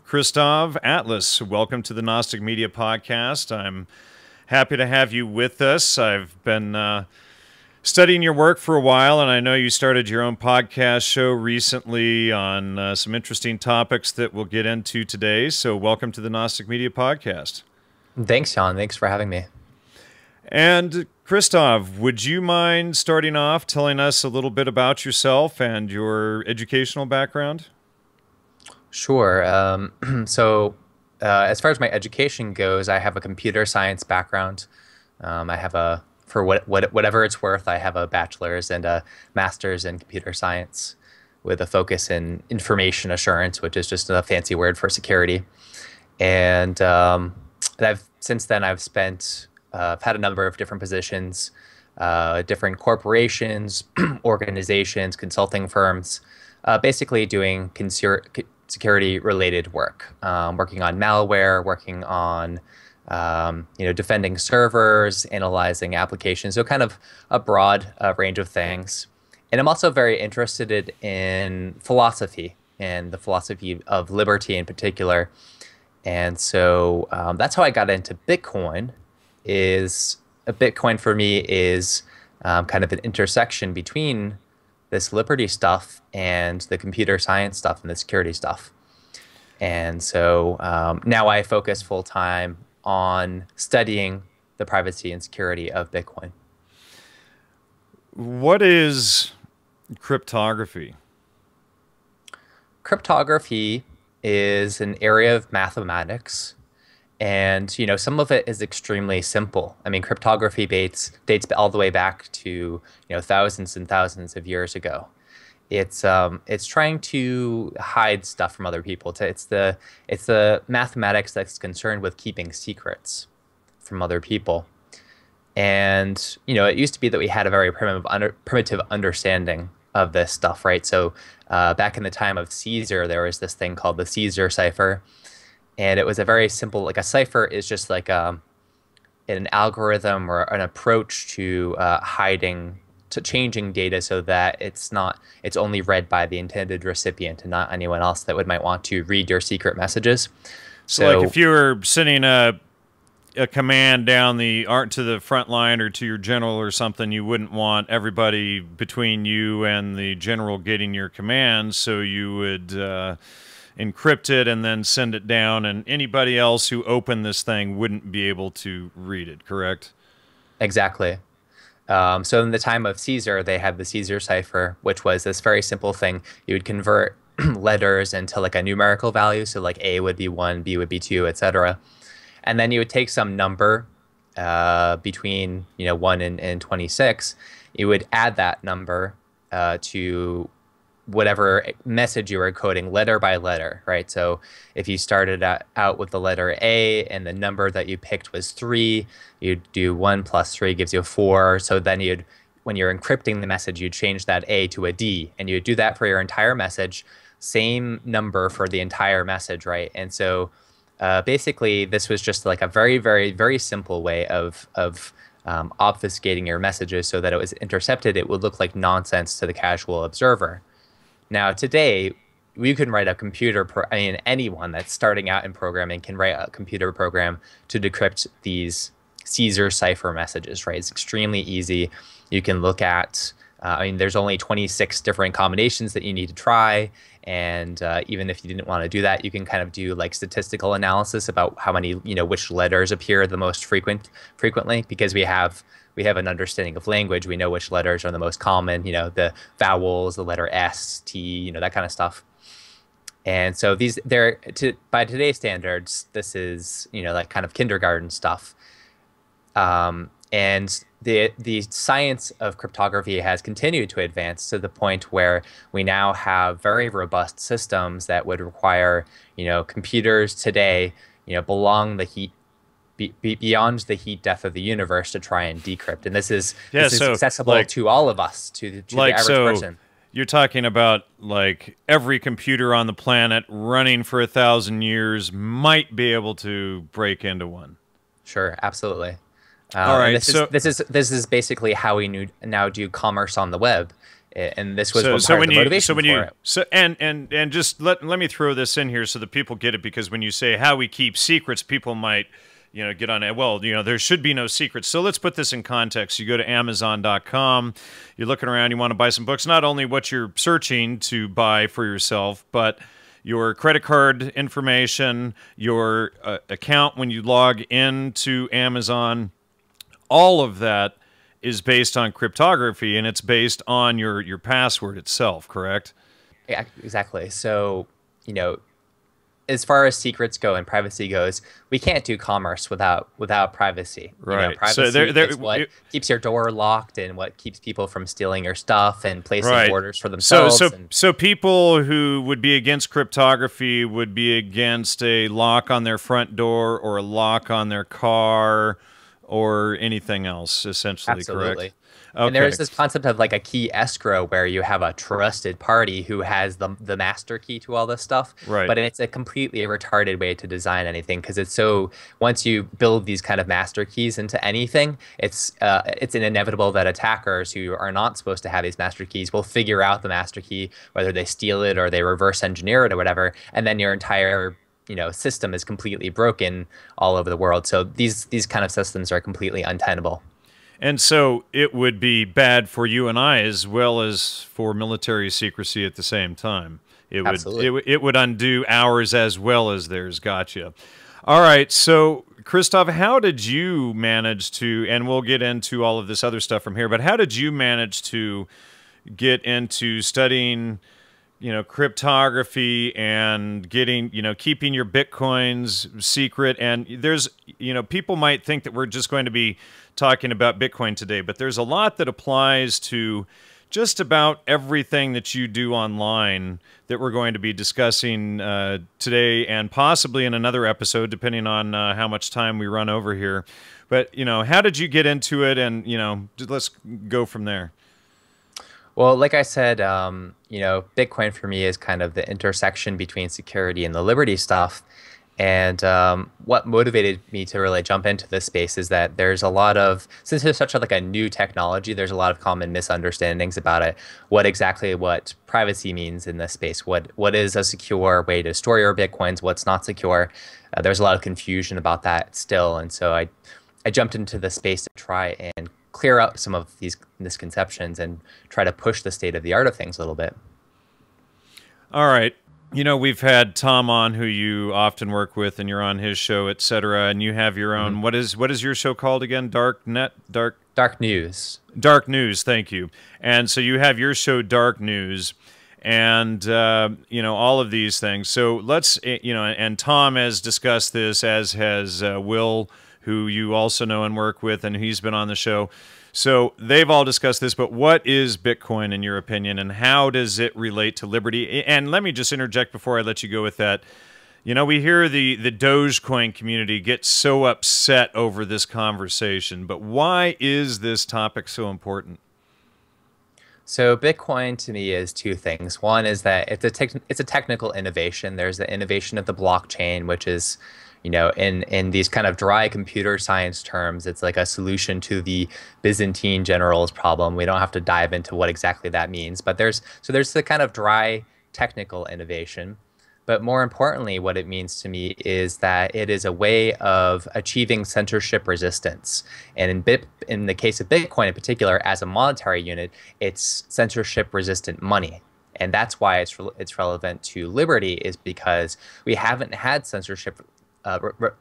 Kristov Atlas. Welcome to the Gnostic Media podcast. I'm happy to have you with us. I've been studying your work for a while, and I know you started your own podcast show recently on some interesting topics that we'll get into today. So welcome to the Gnostic Media podcast. Thanks, Sean. Thanks for having me. And Kristov, would you mind starting off telling us a little bit about yourself and your educational background? Sure. As far as my education goes, I have a computer science background. I have whatever it's worth, I have a bachelor's and a master's in computer science with a focus in information assurance, which is just a fancy word for security. And since then I've had a number of different positions, different corporations, organizations, consulting firms, basically doing security-related work, working on malware, working on defending servers, analyzing applications, so kind of a broad range of things. And I'm also very interested in philosophy and the philosophy of liberty in particular. And so that's how I got into Bitcoin. Bitcoin for me is kind of an intersection between this liberty stuff and the computer science stuff and the security stuff. And so now I focus full time on studying the privacy and security of Bitcoin. What is cryptography? Cryptography is an area of mathematics, and some of it is extremely simple. I mean, cryptography dates all the way back to thousands and thousands of years ago. It's trying to hide stuff from other people. It's the mathematics that's concerned with keeping secrets from other people. And it used to be that we had a very primitive understanding of this stuff, right? So back in the time of Caesar, there was this thing called the Caesar cipher, and it was a very simple, like a cipher is just like an algorithm or an approach to changing data so that it's only read by the intended recipient and not anyone else that might want to read your secret messages. So like if you were sending a command down to the front line or to your general or something, you wouldn't want everybody between you and the general getting your command, so you would encrypt it and then send it down, and anybody else who opened this thing wouldn't be able to read it, correct? Exactly. So in the time of Caesar, they had the Caesar cipher, which was this very simple thing. You would convert letters into like a numerical value. So like A would be 1, B would be 2, etc. And then you would take some number between 1 and 26. You would add that number to whatever message you were coding letter by letter, right? So if you started out with the letter A and the number that you picked was 3, you'd do 1 plus 3 gives you 4. So then when you're encrypting the message, you'd change that A to a D, and you'd do that for your entire message, same number for the entire message, right? And so basically this was just like a very, very, very simple way of obfuscating your messages so that it was intercepted. It would look like nonsense to the casual observer. Now, today, we can write a anyone that's starting out in programming can write a computer program to decrypt these Caesar cipher messages, right? It's extremely easy. You can look at, there's only 26 different combinations that you need to try. And even if you didn't want to do that, you can kind of do like statistical analysis about how many, which letters appear the most frequently, because we have an understanding of language. We know which letters are the most common, the vowels, the letter S, T, that kind of stuff. And so by today's standards, this is, like kind of kindergarten stuff. And the science of cryptography has continued to advance to the point where we now have very robust systems that would require, computers today, beyond the heat death of the universe to try and decrypt. And this is accessible to all of us, to the average person. You're talking about like every computer on the planet running for 1,000 years might be able to break into one. Sure, absolutely. All right. This is basically how we now do commerce on the web. And this was one part of the motivation for it. And just let me throw this in here so that people get it, because when you say how we keep secrets, people might, get on it. Well, there should be no secrets. So let's put this in context. You go to Amazon.com, you're looking around, you want to buy some books, not only what you're searching to buy for yourself, but your credit card information, your account when you log into Amazon, all of that is based on cryptography, and it's based on your password itself, correct? Yeah, exactly. So, as far as secrets go and privacy goes, we can't do commerce without privacy. Right. Privacy is what keeps your door locked and what keeps people from stealing your stuff and placing orders for themselves. So people who would be against cryptography would be against a lock on their front door or a lock on their car or anything else, essentially. Absolutely. Correct? Okay. And there's this concept of like a key escrow where you have a trusted party who has the master key to all this stuff. Right. But it's a completely retarded way to design anything, because it's so, once you build these kind of master keys into anything, it's inevitable that attackers who are not supposed to have these master keys will figure out the master key, whether they steal it or they reverse engineer it or whatever, and then your entire system is completely broken all over the world. So these kind of systems are completely untenable. And so it would be bad for you and I as well as for military secrecy at the same time. It would undo ours as well as theirs. Gotcha. All right. So, Kristov, how did you manage to, and we'll get into all of this other stuff from here, but how did you manage to get into studying cryptography and getting, keeping your Bitcoins secret? And there's, people might think that we're just going to be talking about Bitcoin today, but there's a lot that applies to just about everything that you do online that we're going to be discussing today and possibly in another episode, depending on how much time we run over here. But, how did you get into it? And, let's go from there. Well, like I said, Bitcoin for me is kind of the intersection between security and the liberty stuff. And what motivated me to really jump into this space is that there's a lot of, since it's such a new technology, there's a lot of common misunderstandings about it. What privacy means in this space? What is a secure way to store your Bitcoins? What's not secure? There's a lot of confusion about that still. And so I jumped into the space to try and clear up some of these misconceptions and try to push the state of the art of things a little bit. All right. We've had Tom on, who you often work with, and you're on his show, etc. And you have your own. Mm-hmm. What is your show called again? Dark News. Dark News. Thank you. And so you have your show, Dark News, and all of these things. So let's and Tom has discussed this, as has Will, who you also know and work with, and he's been on the show. So they've all discussed this, but what is Bitcoin in your opinion, and how does it relate to liberty? And let me just interject before I let you go with that. We hear the Dogecoin community get so upset over this conversation, but why is this topic so important? So Bitcoin to me is two things. One is that it's a technical innovation. There's the innovation of the blockchain, which is, in these kind of dry computer science terms, it's like a solution to the Byzantine generals problem. We don't have to dive into what exactly that means, but there's the kind of dry technical innovation. But more importantly, what it means to me is that it is a way of achieving censorship resistance. And in the case of Bitcoin in particular, as a monetary unit, it's censorship resistant money. And that's why it's relevant to liberty, is because we haven't had censorship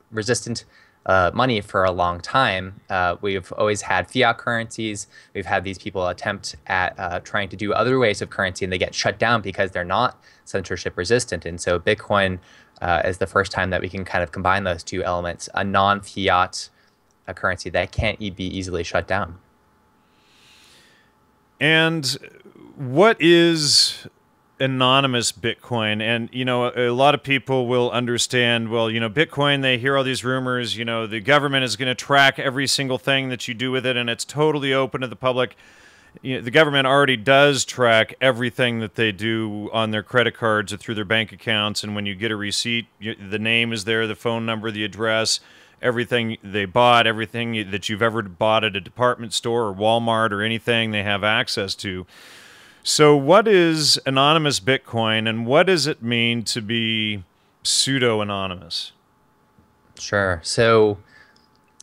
resistant money for a long time. We've always had fiat currencies. We've had these people attempt at trying to do other ways of currency, and they get shut down because they're not censorship resistant. And so Bitcoin is the first time that we can kind of combine those two elements, a non-fiat currency that can't be easily shut down. And what is anonymous Bitcoin? And, a lot of people will understand, well, Bitcoin, they hear all these rumors, the government is going to track every single thing that you do with it, and it's totally open to the public. The government already does track everything that they do on their credit cards or through their bank accounts, and when you get a receipt, the name is there, the phone number, the address, everything they bought, everything that you've ever bought at a department store or Walmart or anything they have access to. So what is anonymous Bitcoin, and what does it mean to be pseudo-anonymous? Sure. So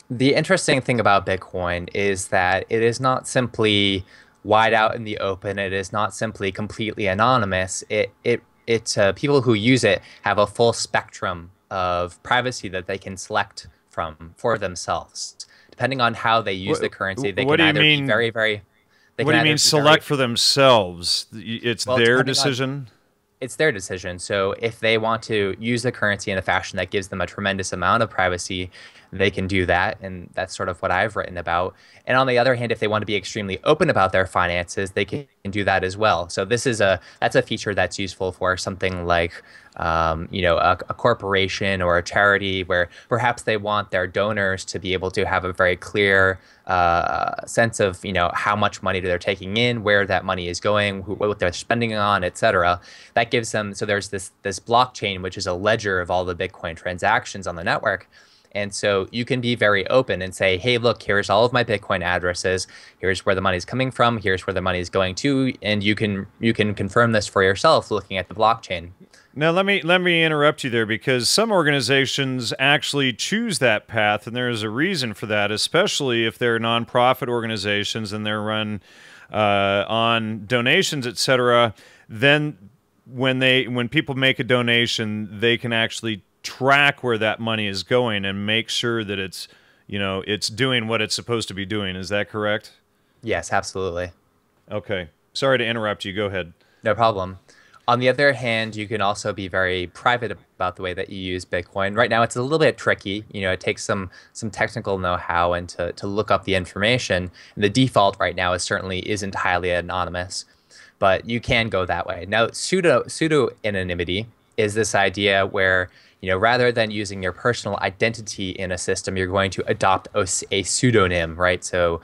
the interesting thing about Bitcoin is that it is not simply wide out in the open. It is not simply completely anonymous. People who use it have a full spectrum of privacy that they can select from for themselves. Depending on how they use the currency, they What can do you either be mean? very, very, they What can do you either mean be very, select for themselves? It's well, their depending on, decision? it's their decision. So if they want to use the currency in a fashion that gives them a tremendous amount of privacy, they can do that. And that's sort of what I've written about. And on the other hand, if they want to be extremely open about their finances, they can do that as well. So that's a feature that's useful for something like a corporation or a charity where perhaps they want their donors to be able to have a very clear sense of how much money they're taking in, where that money is going, what they're spending on, etc. That gives them, so there's this blockchain, which is a ledger of all the Bitcoin transactions on the network. And so you can be very open and say, hey, look, here's all of my Bitcoin addresses. Here's where the money's coming from. Here's where the money's going to. And you can confirm this for yourself looking at the blockchain. Now, let me interrupt you there, because some organizations actually choose that path, and there is a reason for that, especially if they're nonprofit organizations and they're run on donations, etc. Then when people make a donation, they can actually track where that money is going and make sure that it's doing what it's supposed to be doing. Is that correct? Yes, absolutely. Okay. Sorry to interrupt you. Go ahead. No problem. On the other hand, you can also be very private about the way that you use Bitcoin. Right now, it's a little bit tricky. It takes some technical know-how and to look up the information. And the default right now certainly isn't highly anonymous, but you can go that way. Now, pseudo anonymity is this idea where rather than using your personal identity in a system, you're going to adopt a pseudonym, right? So,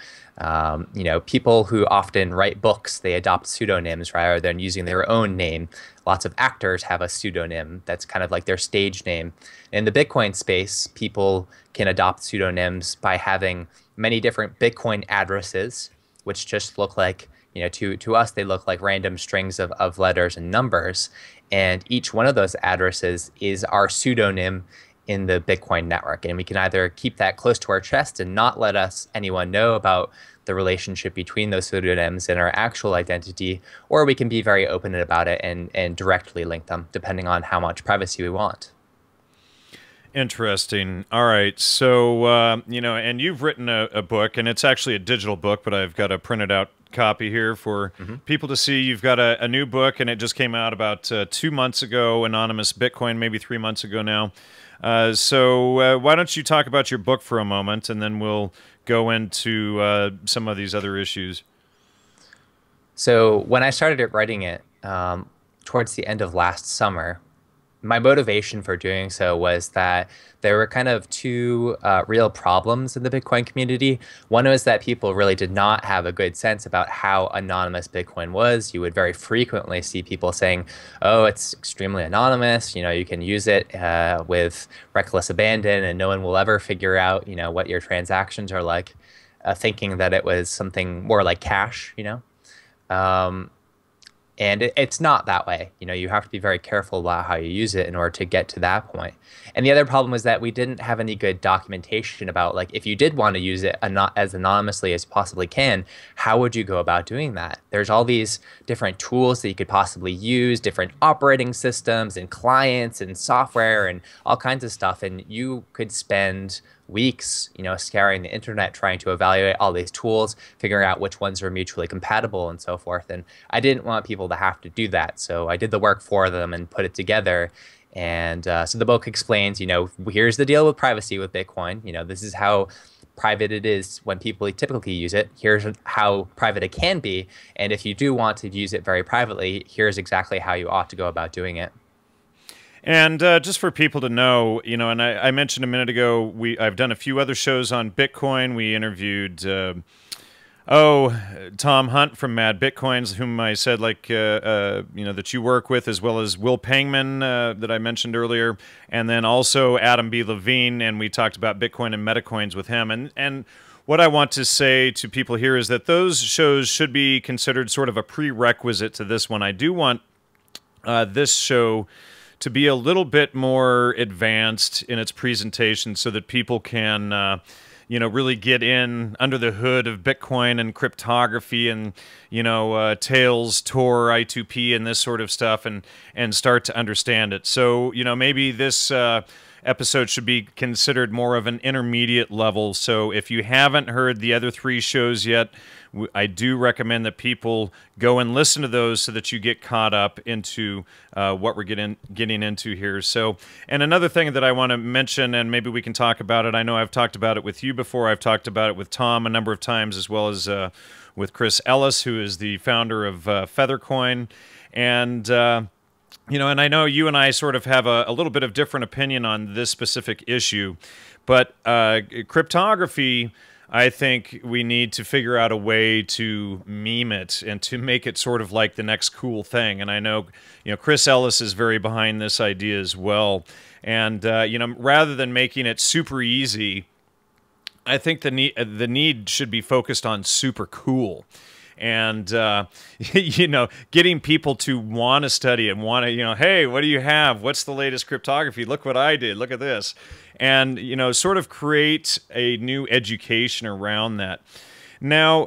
people who often write books, they adopt pseudonyms rather than using their own name. Lots of actors have a pseudonym that's kind of like their stage name. In the Bitcoin space, people can adopt pseudonyms by having many different Bitcoin addresses, which just look like, to us, they look like random strings of letters and numbers. And each one of those addresses is our pseudonym in the Bitcoin network. And we can either keep that close to our chest and not let anyone know about the relationship between those pseudonyms and our actual identity, or we can be very open about it and directly link them, depending on how much privacy we want. Interesting. All right. So, and you've written a book, and it's actually a digital book, but I've got a printed out copy here for people to see. You've got a new book, and it just came out about 2 months ago, Anonymous Bitcoin, maybe 3 months ago now. So why don't you talk about your book for a moment, and then we'll go into some of these other issues. So when I started writing it towards the end of last summer, my motivation for doing so was that there were kind of two real problems in the Bitcoin community. One was that people really did not have a good sense about how anonymous Bitcoin was. You would very frequently see people saying, oh, it's extremely anonymous. You can use it with reckless abandon and no one will ever figure out, what your transactions are like, thinking that it was something more like cash, And it's not that way. You have to be very careful about how you use it in order to get to that point. And the other problem was that we didn't have any good documentation about, like, if you did want to use it as anonymously as you possibly can, how would you go about doing that? There's all these different tools that you could possibly use, different operating systems and clients and software and all kinds of stuff. And you could spend weeks, scouring the internet, trying to evaluate all these tools, figuring out which ones are mutually compatible and so forth. And I didn't want people to have to do that. So I did the work for them and put it together. And so the book explains, here's the deal with privacy with Bitcoin. This is how private it is when people typically use it. Here's how private it can be. And if you do want to use it very privately, here's exactly how you ought to go about doing it. And just for people to know, and I mentioned a minute ago, I've done a few other shows on Bitcoin. We interviewed, Tom Hunt from Mad Bitcoins, whom I said, that you work with, as well as Will Pangman that I mentioned earlier, and then also Adam B. Levine, and we talked about Bitcoin and metacoins with him. And what I want to say to people here is that those shows should be considered sort of a prerequisite to this one. I do want this show to be a little bit more advanced in its presentation so that people can really get in under the hood of Bitcoin and cryptography and, Tails, Tor, I2P, and this sort of stuff, and start to understand it. So, maybe this episode should be considered more of an intermediate level. So if you haven't heard the other 3 shows yet, I do recommend that people go and listen to those so that you get caught up into what we're getting into here. So, and another thing that I want to mention, and maybe we can talk about it. I know I've talked about it with you before. I've talked about it with Tom a number of times, as well as with Kristov Atlas, who is the founder of Feathercoin. And and I know you and I sort of have a little bit of different opinion on this specific issue, but cryptography, I think we need to figure out a way to meme it and to make it sort of like the next cool thing. And I know, Kristov Atlas is very behind this idea as well. And, rather than making it super easy, I think the need should be focused on super cool. And, getting people to want to study and want to, hey, what do you have? What's the latest cryptography? Look what I did. Look at this. And, sort of create a new education around that. Now,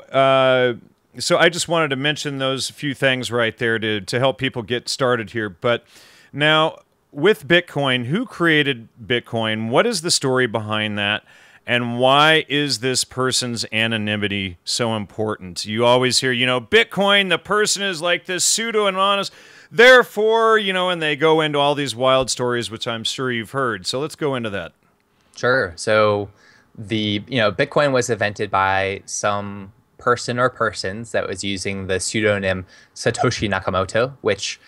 so I just wanted to mention those few things right there to help people get started here. But now, with Bitcoin, who created Bitcoin? What is the story behind that? And why is this person's anonymity so important? You always hear, Bitcoin, the person is like this pseudo-anonymous. Therefore, and they go into all these wild stories, which I'm sure you've heard. So let's go into that. Sure. So Bitcoin was invented by some person or persons that was using the pseudonym Satoshi Nakamoto, which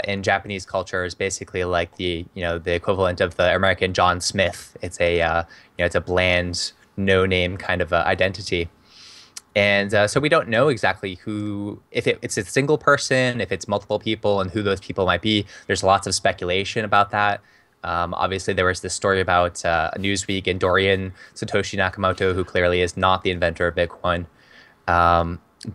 in Japanese culture is basically like the equivalent of the American John Smith. It's a it's a bland, no-name kind of identity. And so we don't know exactly if it's a single person, if it's multiple people, and who those people might be. There's lots of speculation about that. Obviously, there was this story about Newsweek and Dorian Satoshi Nakamoto, who clearly is not the inventor of Bitcoin.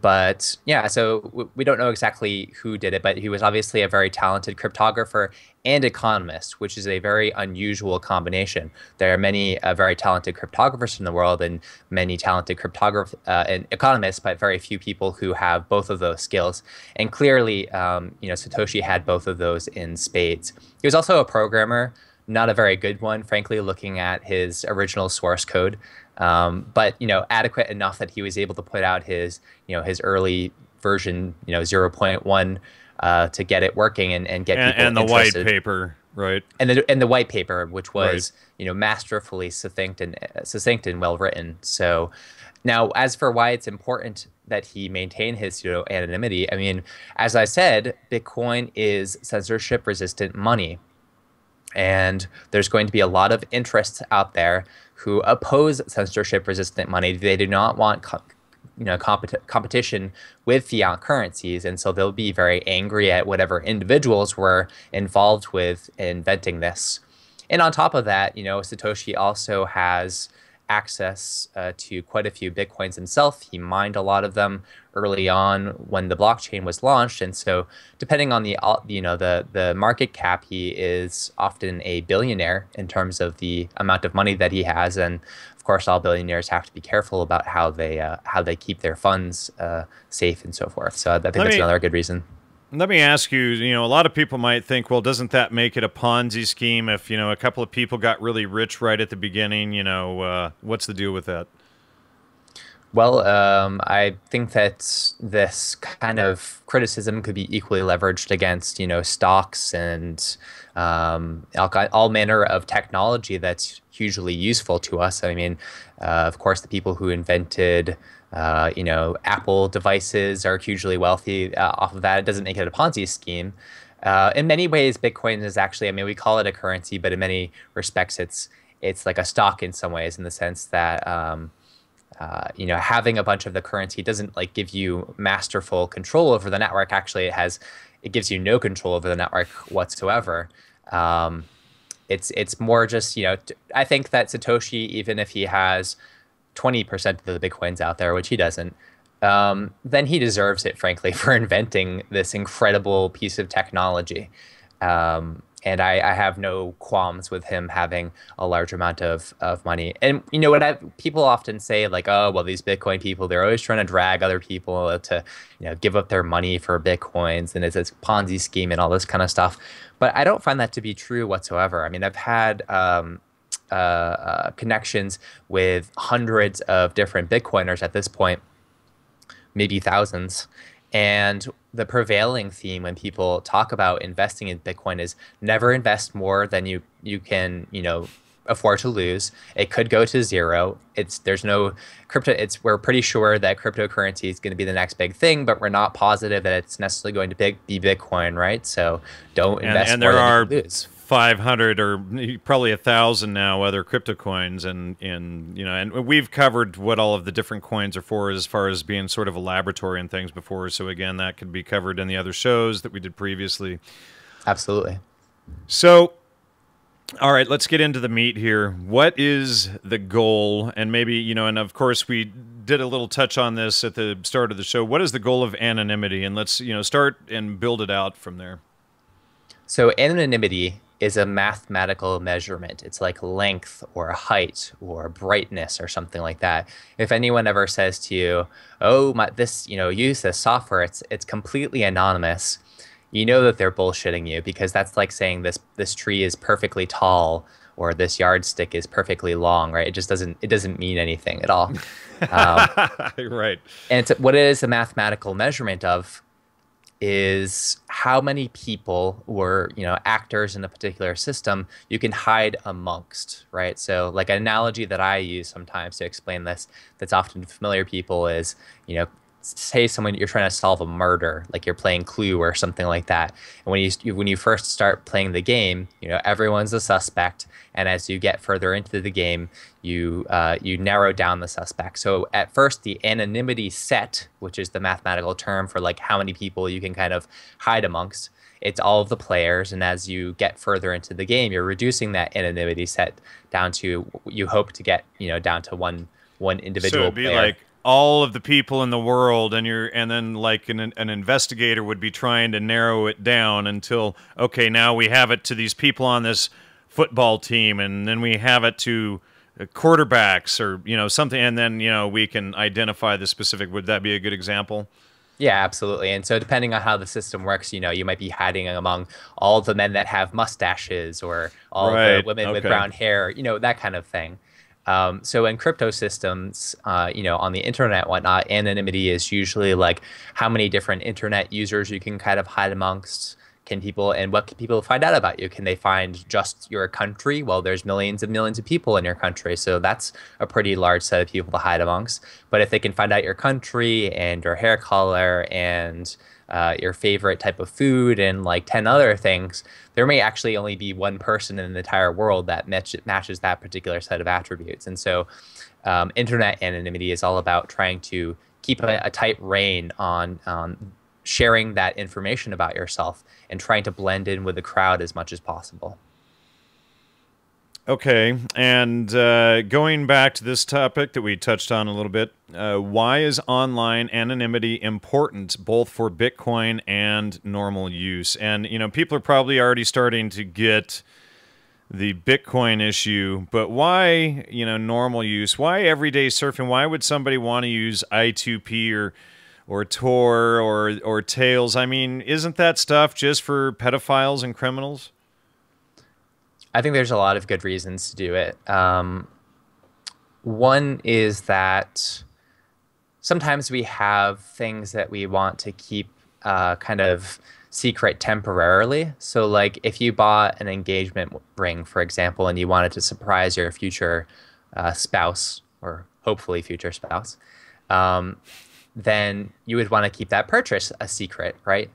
But yeah, so we don't know exactly who did it, but he was obviously a very talented cryptographer and economist, which is a very unusual combination. There are many very talented cryptographers in the world and many talented cryptographers and economists, but very few people who have both of those skills. And clearly, Satoshi had both of those in spades. He was also a programmer, not a very good one, frankly, looking at his original source code. But adequate enough that he was able to put out his his early version 0.1 to get it working and get people and the interested. white paper, right? And the white paper, which was masterfully succinct and well written. So now, as for why it's important that he maintain his pseudo anonymity, I mean, as I said, Bitcoin is censorship resistant money. And there's going to be a lot of interests out there who oppose censorship-resistant money. They do not want competition with fiat currencies, and so they'll be very angry at whatever individuals were involved with inventing this. And on top of that, Satoshi also has access to quite a few Bitcoins himself. He mined a lot of them early on when the blockchain was launched, and so depending on the market cap, he is often a billionaire in terms of the amount of money that he has. And of course, all billionaires have to be careful about how they keep their funds safe and so forth. So I think that's another good reason. Let me ask you, a lot of people might think, well, doesn't that make it a Ponzi scheme if, a couple of people got really rich right at the beginning? What's the deal with that? Well, I think that this kind of criticism could be equally leveraged against, stocks and all manner of technology that's hugely useful to us. I mean, of course, the people who invented Apple devices are hugely wealthy off of that. It doesn't make it a Ponzi scheme. In many ways, Bitcoin is actually, we call it a currency, but in many respects, it's like a stock in some ways, in the sense that having a bunch of the currency doesn't give you masterful control over the network. Actually, it gives you no control over the network whatsoever. It's more just I think that Satoshi, even if he has 20% of the Bitcoins out there, which he doesn't, then he deserves it, frankly, for inventing this incredible piece of technology. And I have no qualms with him having a large amount of money. And you know what, people often say, like, oh, well, these Bitcoin people, they're always trying to drag other people to, give up their money for Bitcoins, and it's a Ponzi scheme and all this kind of stuff. But I don't find that to be true whatsoever. I mean, I've had connections with hundreds of different Bitcoiners at this point, maybe thousands. And the prevailing theme when people talk about investing in Bitcoin is never invest more than you can, afford to lose. It could go to zero. There's no crypto. We're pretty sure that cryptocurrency is going to be the next big thing, but we're not positive that it's necessarily going to be Bitcoin, right? So don't invest more than you lose. 500 or probably 1,000 now other crypto coins, and we've covered what all of the different coins are for as far as being sort of a laboratory and things before. So again, that could be covered in the other shows that we did previously. Absolutely. So, all right, let's get into the meat here. What is the goal? And maybe, and of course we did a little touch on this at the start of the show. What is the goal of anonymity? And let's, start and build it out from there. So anonymity is a mathematical measurement. It's like length or height or brightness or something like that. If anyone ever says to you, oh, use this software, it's completely anonymous, you know that they're bullshitting you, because that's like saying this tree is perfectly tall or this yardstick is perfectly long, right? It doesn't mean anything at all. Right. And what it is a mathematical measurement of is how many people or actors in a particular system you can hide amongst, right? So like an analogy that I use sometimes to explain this that's often familiar to people is, say you're trying to solve a murder, like you're playing Clue or something like that. And when you first start playing the game, everyone's a suspect, and as you get further into the game, you narrow down the suspect. So at first, the anonymity set, which is the mathematical term for like how many people you can kind of hide amongst, it's all of the players. And as you get further into the game, you're reducing that anonymity set down to, you hope to get down to one individual. So it'd be player. Like all of the people in the world, and then like an investigator would be trying to narrow it down until, okay, now we have it to these people on this football team, and then we have it to quarterbacks or something, and then we can identify the specific. Would that be a good example? Yeah, absolutely. And so depending on how the system works, you might be hiding among all the men that have mustaches or all the women with brown hair, that kind of thing. So in crypto systems, on the internet and whatnot, anonymity is usually like how many different internet users you can kind of hide amongst. What can people find out about you? Can they find just your country? Well, there's millions and millions of people in your country, so that's a pretty large set of people to hide amongst. But if they can find out your country and your hair color and your favorite type of food and like 10 other things, there may actually only be one person in the entire world that matches that particular set of attributes. And so internet anonymity is all about trying to keep a tight rein on sharing that information about yourself and trying to blend in with the crowd as much as possible. Okay, and going back to this topic that we touched on a little bit, why is online anonymity important both for Bitcoin and normal use? And, people are probably already starting to get the Bitcoin issue, but why, normal use? Why everyday surfing? Why would somebody want to use I2P or Tor or Tails? I mean, isn't that stuff just for pedophiles and criminals? I think there's a lot of good reasons to do it. One is that sometimes we have things that we want to keep kind of secret temporarily. So like if you bought an engagement ring, for example, and you wanted to surprise your future spouse or hopefully future spouse, then you would want to keep that purchase a secret, right?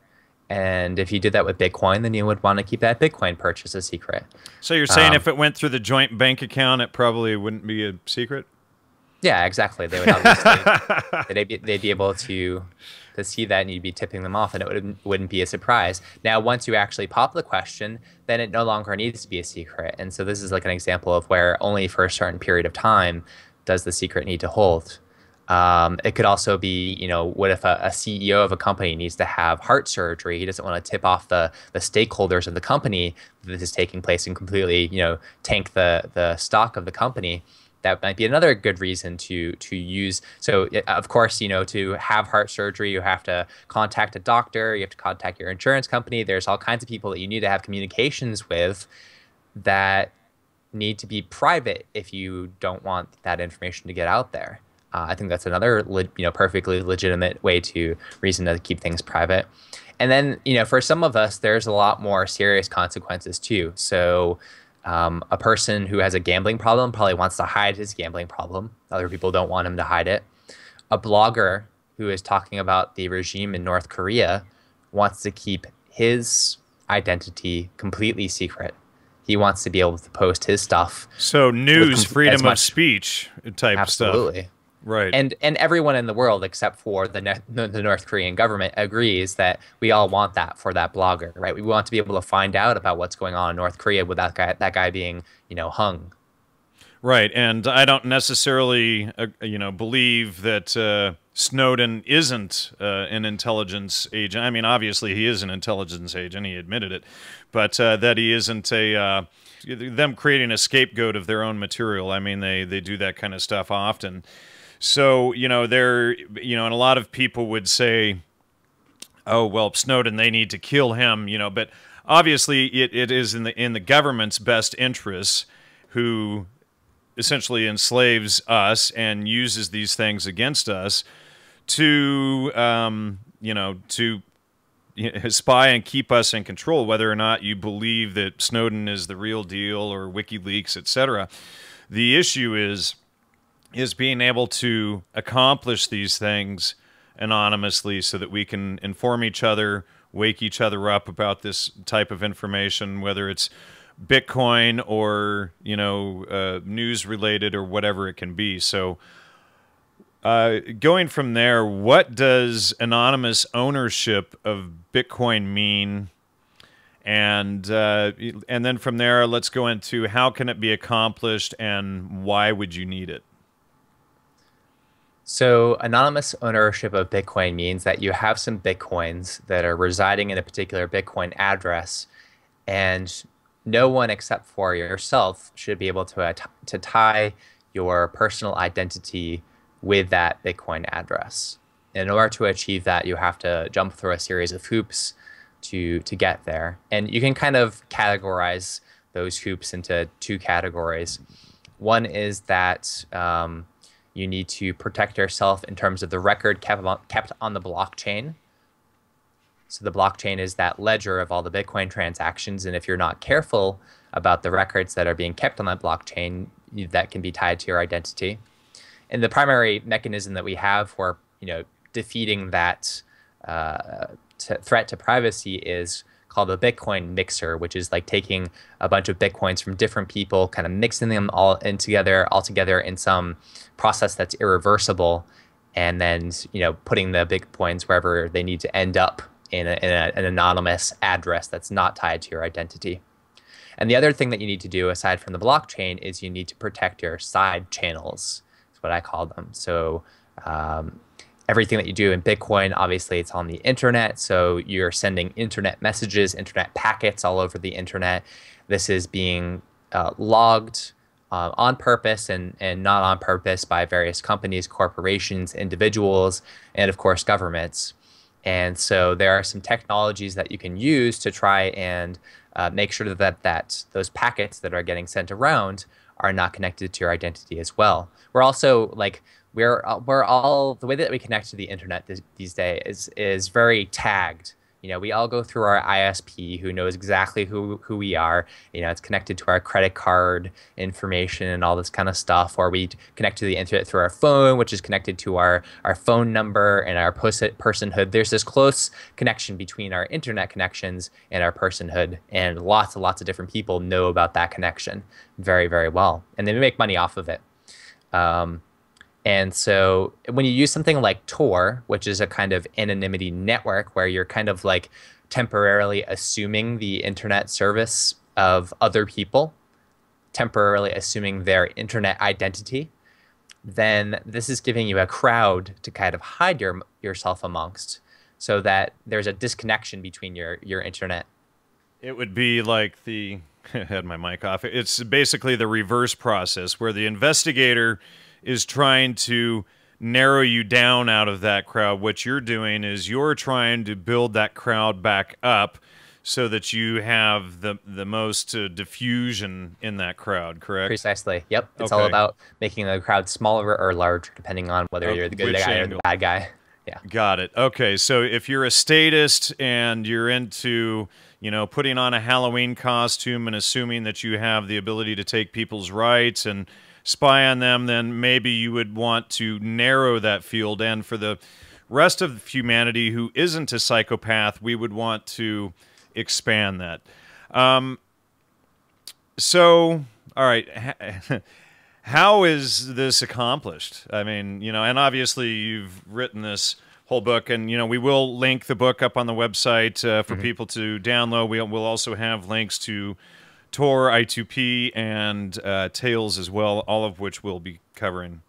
And if you did that with Bitcoin, then you would want to keep that Bitcoin purchase a secret. So you're saying if it went through the joint bank account, it probably wouldn't be a secret? Yeah, exactly. They would obviously they'd be able to see that, and you'd be tipping them off, and it wouldn't be a surprise. Now, once you actually pop the question, then it no longer needs to be a secret. And so this is like an example of where only for a certain period of time does the secret need to hold? It could also be, what if a CEO of a company needs to have heart surgery? He doesn't want to tip off the stakeholders of the company that this is taking place and completely, tank the stock of the company. That might be another good reason to use. So, of course, to have heart surgery, you have to contact a doctor, you have to contact your insurance company. There's all kinds of people that you need to have communications with that need to be private if you don't want that information to get out there. I think that's another, perfectly legitimate reason to keep things private. And then, for some of us, there's a lot more serious consequences too. So a person who has a gambling problem probably wants to hide his gambling problem. Other people don't want him to hide it. A blogger who is talking about the regime in North Korea wants to keep his identity completely secret. He wants to be able to post his stuff. So news, freedom of speech type stuff. Absolutely. Right. And everyone in the world except for the North Korean government agrees that we all want that for that blogger, right? We want to be able to find out about what's going on in North Korea without that guy being, hung. Right. And I don't necessarily, believe that Snowden isn't an intelligence agent. I mean, obviously he is an intelligence agent. He admitted it. But that he isn't them creating a scapegoat of their own material. I mean, they do that kind of stuff often. So, and a lot of people would say, oh, well, Snowden, they need to kill him, but obviously it is in the government's best interests, who essentially enslaves us and uses these things against us to, to spy and keep us in control, whether or not you believe that Snowden is the real deal or WikiLeaks, etc. The issue is being able to accomplish these things anonymously so that we can inform each other, wake each other up about this type of information, whether it's Bitcoin or, news related or whatever it can be. So going from there, what does anonymous ownership of Bitcoin mean? And then from there, let's go into how can it be accomplished and why would you need it? So anonymous ownership of Bitcoin means that you have some Bitcoins that are residing in a particular Bitcoin address, and no one except for yourself should be able to tie your personal identity with that Bitcoin address. In order to achieve that, you have to jump through a series of hoops to get there. And you can kind of categorize those hoops into two categories. One is that you need to protect yourself in terms of the record kept on the blockchain. So the blockchain is that ledger of all the Bitcoin transactions, and if you're not careful about the records that are being kept on that blockchain, that can be tied to your identity. And the primary mechanism that we have for defeating that threat to privacy is called a Bitcoin mixer, which is like taking a bunch of Bitcoins from different people, kind of mixing them all together in some process that's irreversible, and then putting the Bitcoins wherever they need to end up in an anonymous address that's not tied to your identity. And the other thing that you need to do aside from the blockchain is you need to protect your side channels. That's what I call them. So everything that you do in Bitcoin, obviously it's on the internet. So you're sending internet messages, internet packets all over the internet. This is being logged on purpose and not on purpose by various companies, corporations, individuals, and of course governments. And so there are some technologies that you can use to try and make sure that those packets that are getting sent around are not connected to your identity as well. We're also we're all the way that we connect to the internet these days is very tagged. We all go through our ISP who knows exactly who we are. It's connected to our credit card information and all this kind of stuff. Or we connect to the internet through our phone, which is connected to our phone number and our personhood. There's this close connection between our internet connections and our personhood. And lots and lots of different people know about that connection very, very well. And they make money off of it. And so when you use something like Tor, which is a kind of anonymity network where you're kind of like temporarily assuming the internet service of other people, temporarily assuming their internet identity, then this is giving you a crowd to kind of hide yourself amongst, so that there's a disconnection between your internet. It would be like the I had my mic off. It's basically the reverse process where the investigator is trying to narrow you down out of that crowd. What you're doing is you're trying to build that crowd back up so that you have the most diffusion in that crowd, correct? Precisely. Yep. It's Okay. all about making the crowd smaller or larger, depending on whether you're the good Which guy or the angle? bad guy. Yeah. Got it. Okay, so if you're a statist and you're into, putting on a Halloween costume and assuming that you have the ability to take people's rights and spy on them, then maybe you would want to narrow that field. And for the rest of humanity who isn't a psychopath, we would want to expand that. So, all right. How is this accomplished? I mean, and obviously you've written this whole book, and, we will link the book up on the website for people to download. We'll also have links to Tor, I2P, and Tails as well, all of which we'll be covering.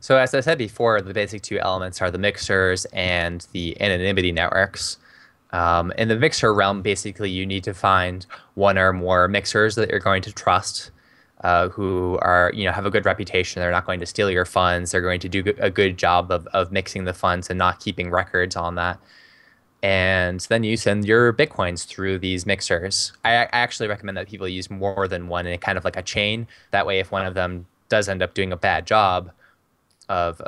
So as I said before, the basic two elements are the mixers and the anonymity networks. In the mixer realm, basically, you need to find one or more mixers that you're going to trust, who are, have a good reputation. They're not going to steal your funds. They're going to do a good job of mixing the funds and not keeping records on that. And then you send your Bitcoins through these mixers. I actually recommend that people use more than one in kind of like a chain. That way, if one of them does end up doing a bad job of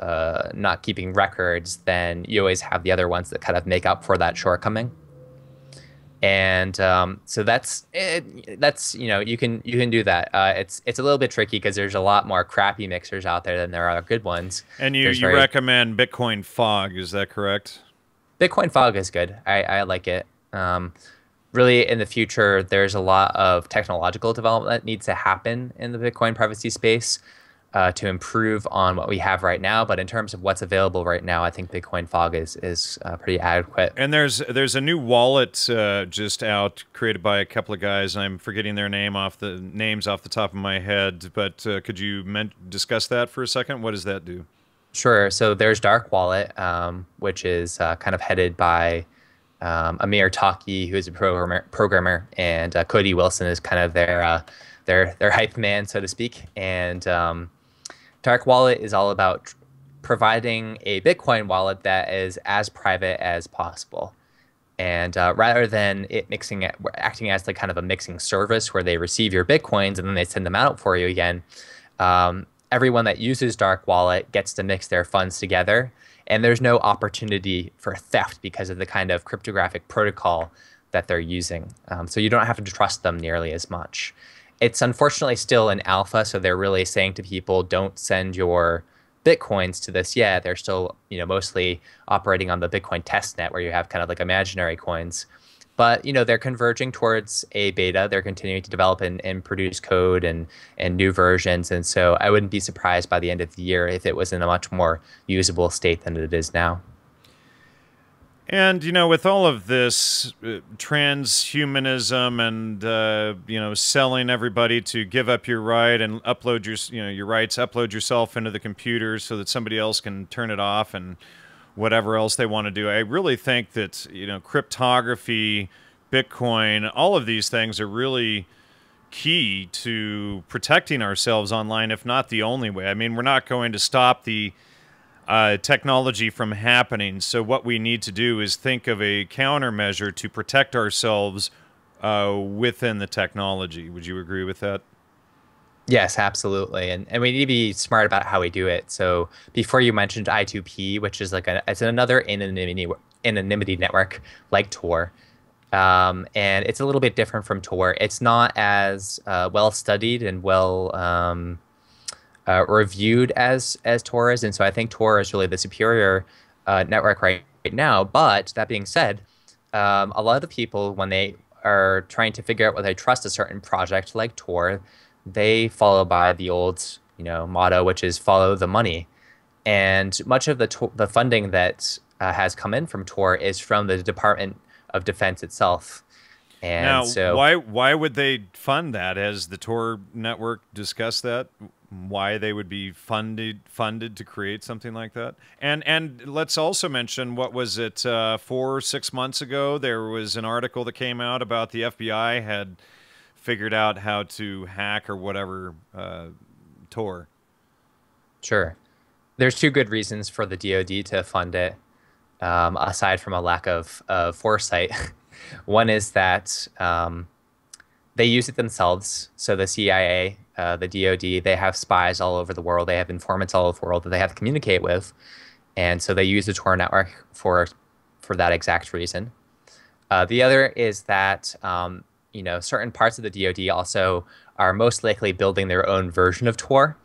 not keeping records, then you always have the other ones that kind of make up for that shortcoming. And so that's it. That's, you can do that. It's a little bit tricky because there's a lot more crappy mixers out there than there are good ones. And you recommend Bitcoin Fog, is that correct? Bitcoin Fog is good. I like it. Really, in the future, there's a lot of technological development that needs to happen in the Bitcoin privacy space to improve on what we have right now. But in terms of what's available right now, I think Bitcoin Fog is pretty adequate. And there's a new wallet just out, created by a couple of guys. I'm forgetting their names off the top of my head. But could you discuss that for a second? What does that do? Sure. So there's Dark Wallet, which is kind of headed by Amir Taki, who's a programmer, and Cody Wilson is kind of their hype man, so to speak. And Dark Wallet is all about providing a Bitcoin wallet that is as private as possible. And rather than it acting as like kind of a mixing service where they receive your Bitcoins and then they send them out for you again, everyone that uses Dark Wallet gets to mix their funds together. And there's no opportunity for theft because of the kind of cryptographic protocol that they're using. So you don't have to trust them nearly as much. It's unfortunately still in alpha, so they're really saying to people, don't send your Bitcoins to this yet. They're still, mostly operating on the Bitcoin testnet where you have kind of like imaginary coins. But, they're converging towards a beta. They're continuing to develop and produce code and new versions. And so I wouldn't be surprised by the end of the year if it was in a much more usable state than it is now. And, with all of this transhumanism and, selling everybody to give up your right and upload your rights, upload yourself into the computer so that somebody else can turn it off and whatever else they want to do. I really think that, cryptography, Bitcoin, all of these things are really key to protecting ourselves online, if not the only way. I mean, we're not going to stop the technology from happening. So what we need to do is think of a countermeasure to protect ourselves within the technology. Would you agree with that? Yes, absolutely. And we need to be smart about how we do it. So before you mentioned I2P, which is it's another anonymity network like Tor. And it's a little bit different from Tor. It's not as well studied and well reviewed as Tor is. And so I think Tor is really the superior network right now. But that being said, a lot of people, when they are trying to figure out whether they trust a certain project like Tor, they follow by the old, motto, which is follow the money. And much of the funding that has come in from Tor is from the Department of Defense itself. And now, so why would they fund that? Has the Tor network discussed that? why they would be funded to create something like that. And let's also mention, what was it, 4 or 6 months ago, there was an article that came out about the FBI had figured out how to hack or whatever Tor. Sure. There's two good reasons for the DoD to fund it, aside from a lack of foresight. One is that they use it themselves. So the CIA, the DoD, they have spies all over the world. They have informants all over the world that they have to communicate with. And so they use the Tor network for that exact reason. The other is that certain parts of the DoD also are most likely building their own version of Tor,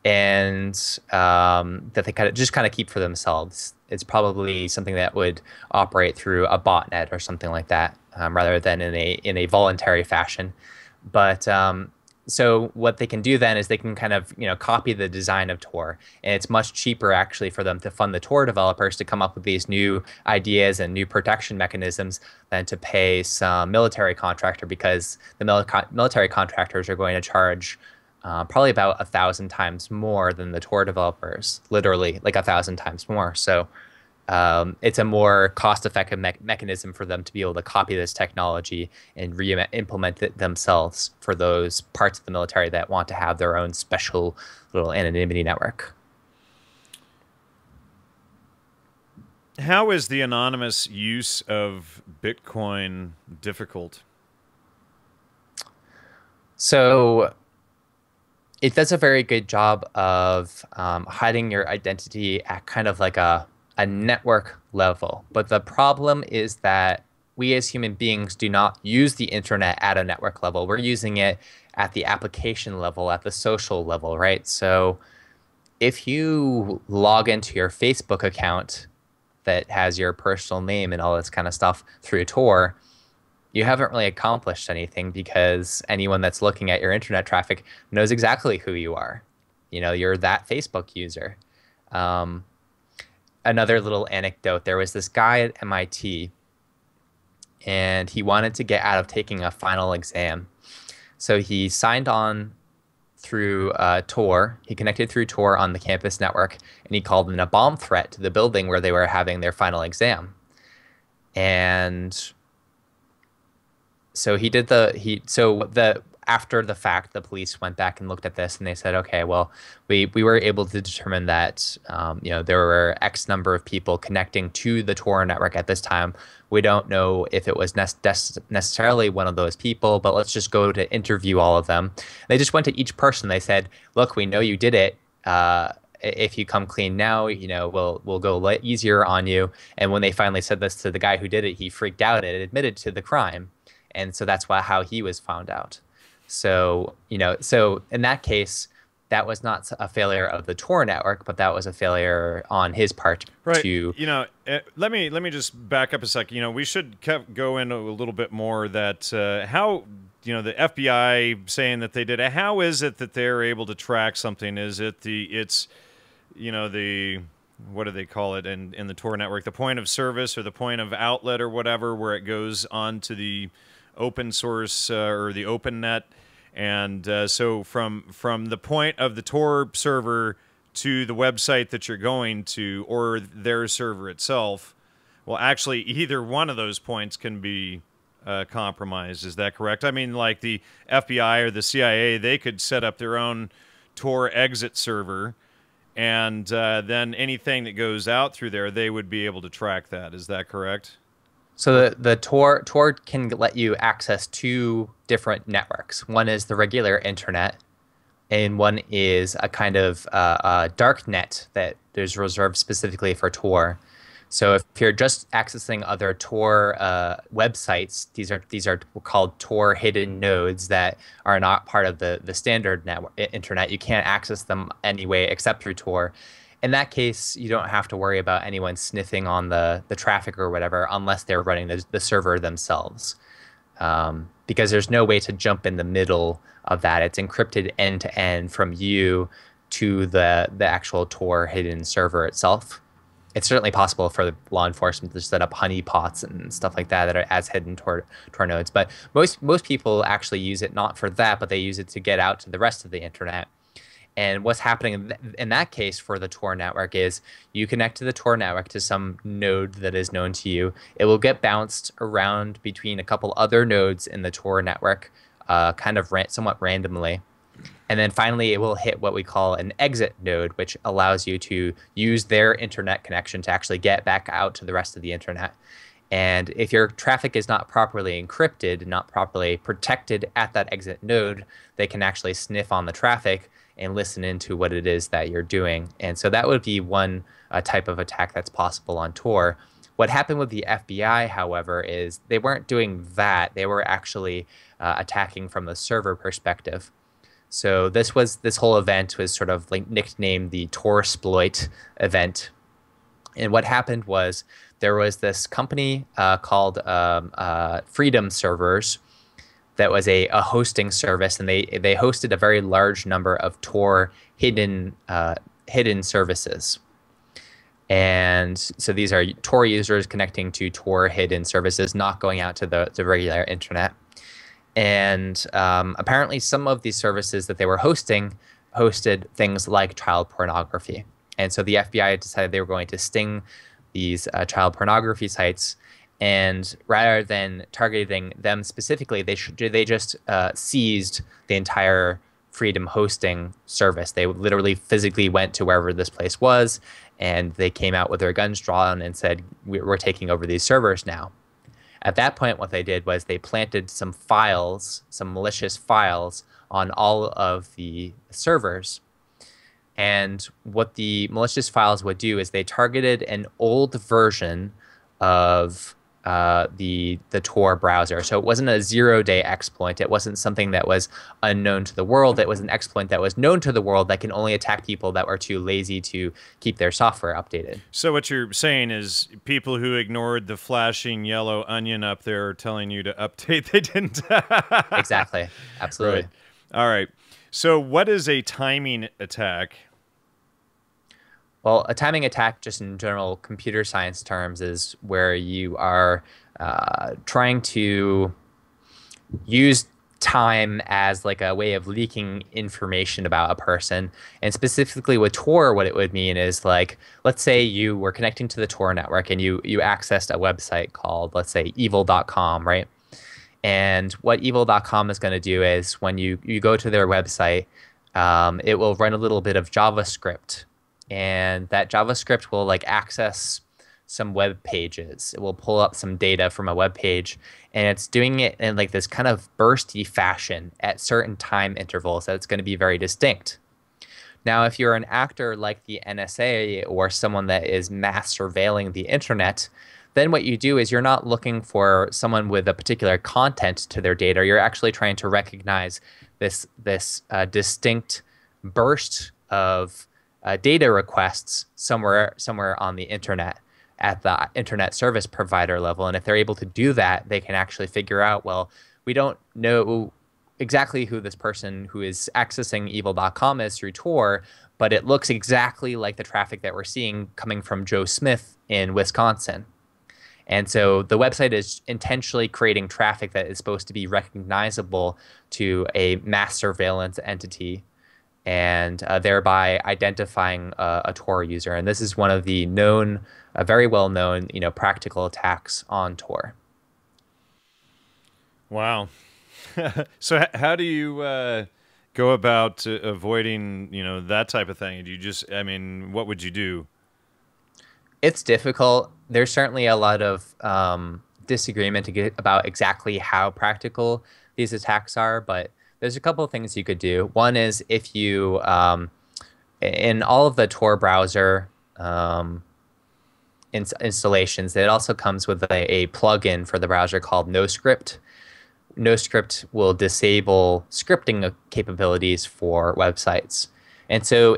and that they kind of keep for themselves. It's probably something that would operate through a botnet or something like that, rather than in a voluntary fashion. But so what they can do then is they can kind of copy the design of Tor, and it's much cheaper actually for them to fund the Tor developers to come up with these new ideas and new protection mechanisms than to pay some military contractor, because the military contractors are going to charge probably about 1,000 times more than the Tor developers, literally like 1,000 times more. So it's a more cost-effective mechanism for them to be able to copy this technology and re-implement it themselves for those parts of the military that want to have their own special little anonymity network. How is the anonymous use of Bitcoin difficult? So it does a very good job of hiding your identity at kind of like a network level. But the problem is that we as human beings do not use the internet at a network level. We're using it at the application level, at the social level, right? So if you log into your Facebook account that has your personal name and all this kind of stuff through Tor, you haven't really accomplished anything, because anyone that's looking at your internet traffic knows exactly who you are. You're that Facebook user. Another little anecdote, there was this guy at MIT, and he wanted to get out of taking a final exam. So he signed on through Tor. He connected through Tor on the campus network, and he called in a bomb threat to the building where they were having their final exam. And so after the fact, the police went back and looked at this, and they said, okay, well, we were able to determine that there were X number of people connecting to the Tor network at this time. We don't know if it was necessarily one of those people, but let's just go to interview all of them. They just went to each person. They said, look, we know you did it. If you come clean now, we'll go easier on you. And when they finally said this to the guy who did it, he freaked out and admitted to the crime. And so that's how he was found out. So, so in that case, that was not a failure of the Tor network, but that was a failure on his part. Right. Let me just back up a second. We should go into a little bit more that how, the FBI saying that they did it. How is it that they're able to track something? Is it what do they call it in the Tor network? The point of service or the point of outlet or whatever, where it goes onto the open source or the open net, and so from the point of the Tor server to the website that you're going to, or their server itself, well, actually either one of those points can be compromised. Is that correct? I mean, like the FBI or the CIA, they could set up their own Tor exit server, and then anything that goes out through there, they would be able to track that. Is that correct? So the Tor can let you access two different networks. One is the regular internet, and one is a kind of dark net that is reserved specifically for Tor. So if you're just accessing other Tor websites, these are called Tor hidden nodes that are not part of the standard internet. You can't access them anyway except through Tor. In that case, you don't have to worry about anyone sniffing on the traffic or whatever, unless they're running the server themselves, because there's no way to jump in the middle of that. It's encrypted end to end from you to the actual Tor hidden server itself. It's certainly possible for law enforcement to set up honeypots and stuff like that are as hidden Tor nodes. But most people actually use it not for that, but they use it to get out to the rest of the internet. And what's happening in that case for the Tor network is you connect to the Tor network to some node that is known to you. It will get bounced around between a couple other nodes in the Tor network, kind of somewhat randomly. And then finally, it will hit what we call an exit node, which allows you to use their internet connection to actually get back out to the rest of the internet. And if your traffic is not properly encrypted, not properly protected at that exit node, they can actually sniff on the traffic and listen into what it is that you're doing. And so that would be one type of attack that's possible on Tor. What happened with the FBI, however, is they weren't doing that. They were actually attacking from the server perspective. So this whole event was sort of like nicknamed the Torsploit event. And what happened was there was this company called Freedom Servers that was a hosting service, and they hosted a very large number of Tor hidden services. And so these are Tor users connecting to Tor hidden services, not going out to the regular internet. And apparently some of these services that they were hosted things like child pornography. And so the FBI decided they were going to sting these child pornography sites. And rather than targeting them specifically, they just seized the entire Freedom hosting service. They literally physically went to wherever this place was, and they came out with their guns drawn and said, we're taking over these servers now. At that point, what they did was they planted some files, some malicious files, on all of the servers. And what the malicious files would do is they targeted an old version of the Tor browser. So it wasn't a zero-day exploit. It wasn't something that was unknown to the world. It was an exploit that was known to the world that can only attack people that were too lazy to keep their software updated. So what you're saying is people who ignored the flashing yellow onion up there telling you to update, they didn't. Exactly. Absolutely. Right. All right. So what is a timing attack? Well, a timing attack, just in general computer science terms, is where you are trying to use time as like a way of leaking information about a person. And specifically with Tor, what it would mean is like, let's say you were connecting to the Tor network and you accessed a website called, let's say, evil.com, right? And what evil.com is going to do is when you go to their website, it will run a little bit of JavaScript. And that JavaScript will like access some web pages. It will pull up some data from a web page, and it's doing it in like this kind of bursty fashion at certain time intervals that's going to be very distinct. Now, if you're an actor like the NSA or someone that is mass surveilling the internet, then what you do is you're not looking for someone with a particular content to their data. You're actually trying to recognize this distinct burst of data requests somewhere on the internet at the internet service provider level. And if they're able to do that, they can actually figure out, well, we don't know exactly who this person who is accessing evil.com is through Tor, but it looks exactly like the traffic that we're seeing coming from Joe Smith in Wisconsin. And so the website is intentionally creating traffic that is supposed to be recognizable to a mass surveillance entity, and thereby identifying a Tor user. And this is one of the very well-known, practical attacks on Tor. Wow. So how do you go about avoiding, that type of thing? Do you just, what would you do? It's difficult. There's certainly a lot of disagreement about exactly how practical these attacks are, but there's a couple of things you could do. One is if you, in all of the Tor browser installations, it also comes with a plugin for the browser called NoScript. NoScript will disable scripting capabilities for websites. And so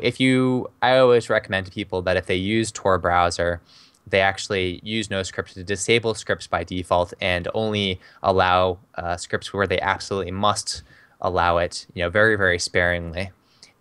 I always recommend to people that if they use Tor browser, they actually use NoScript to disable scripts by default and only allow scripts where they absolutely must allow it, very, very sparingly.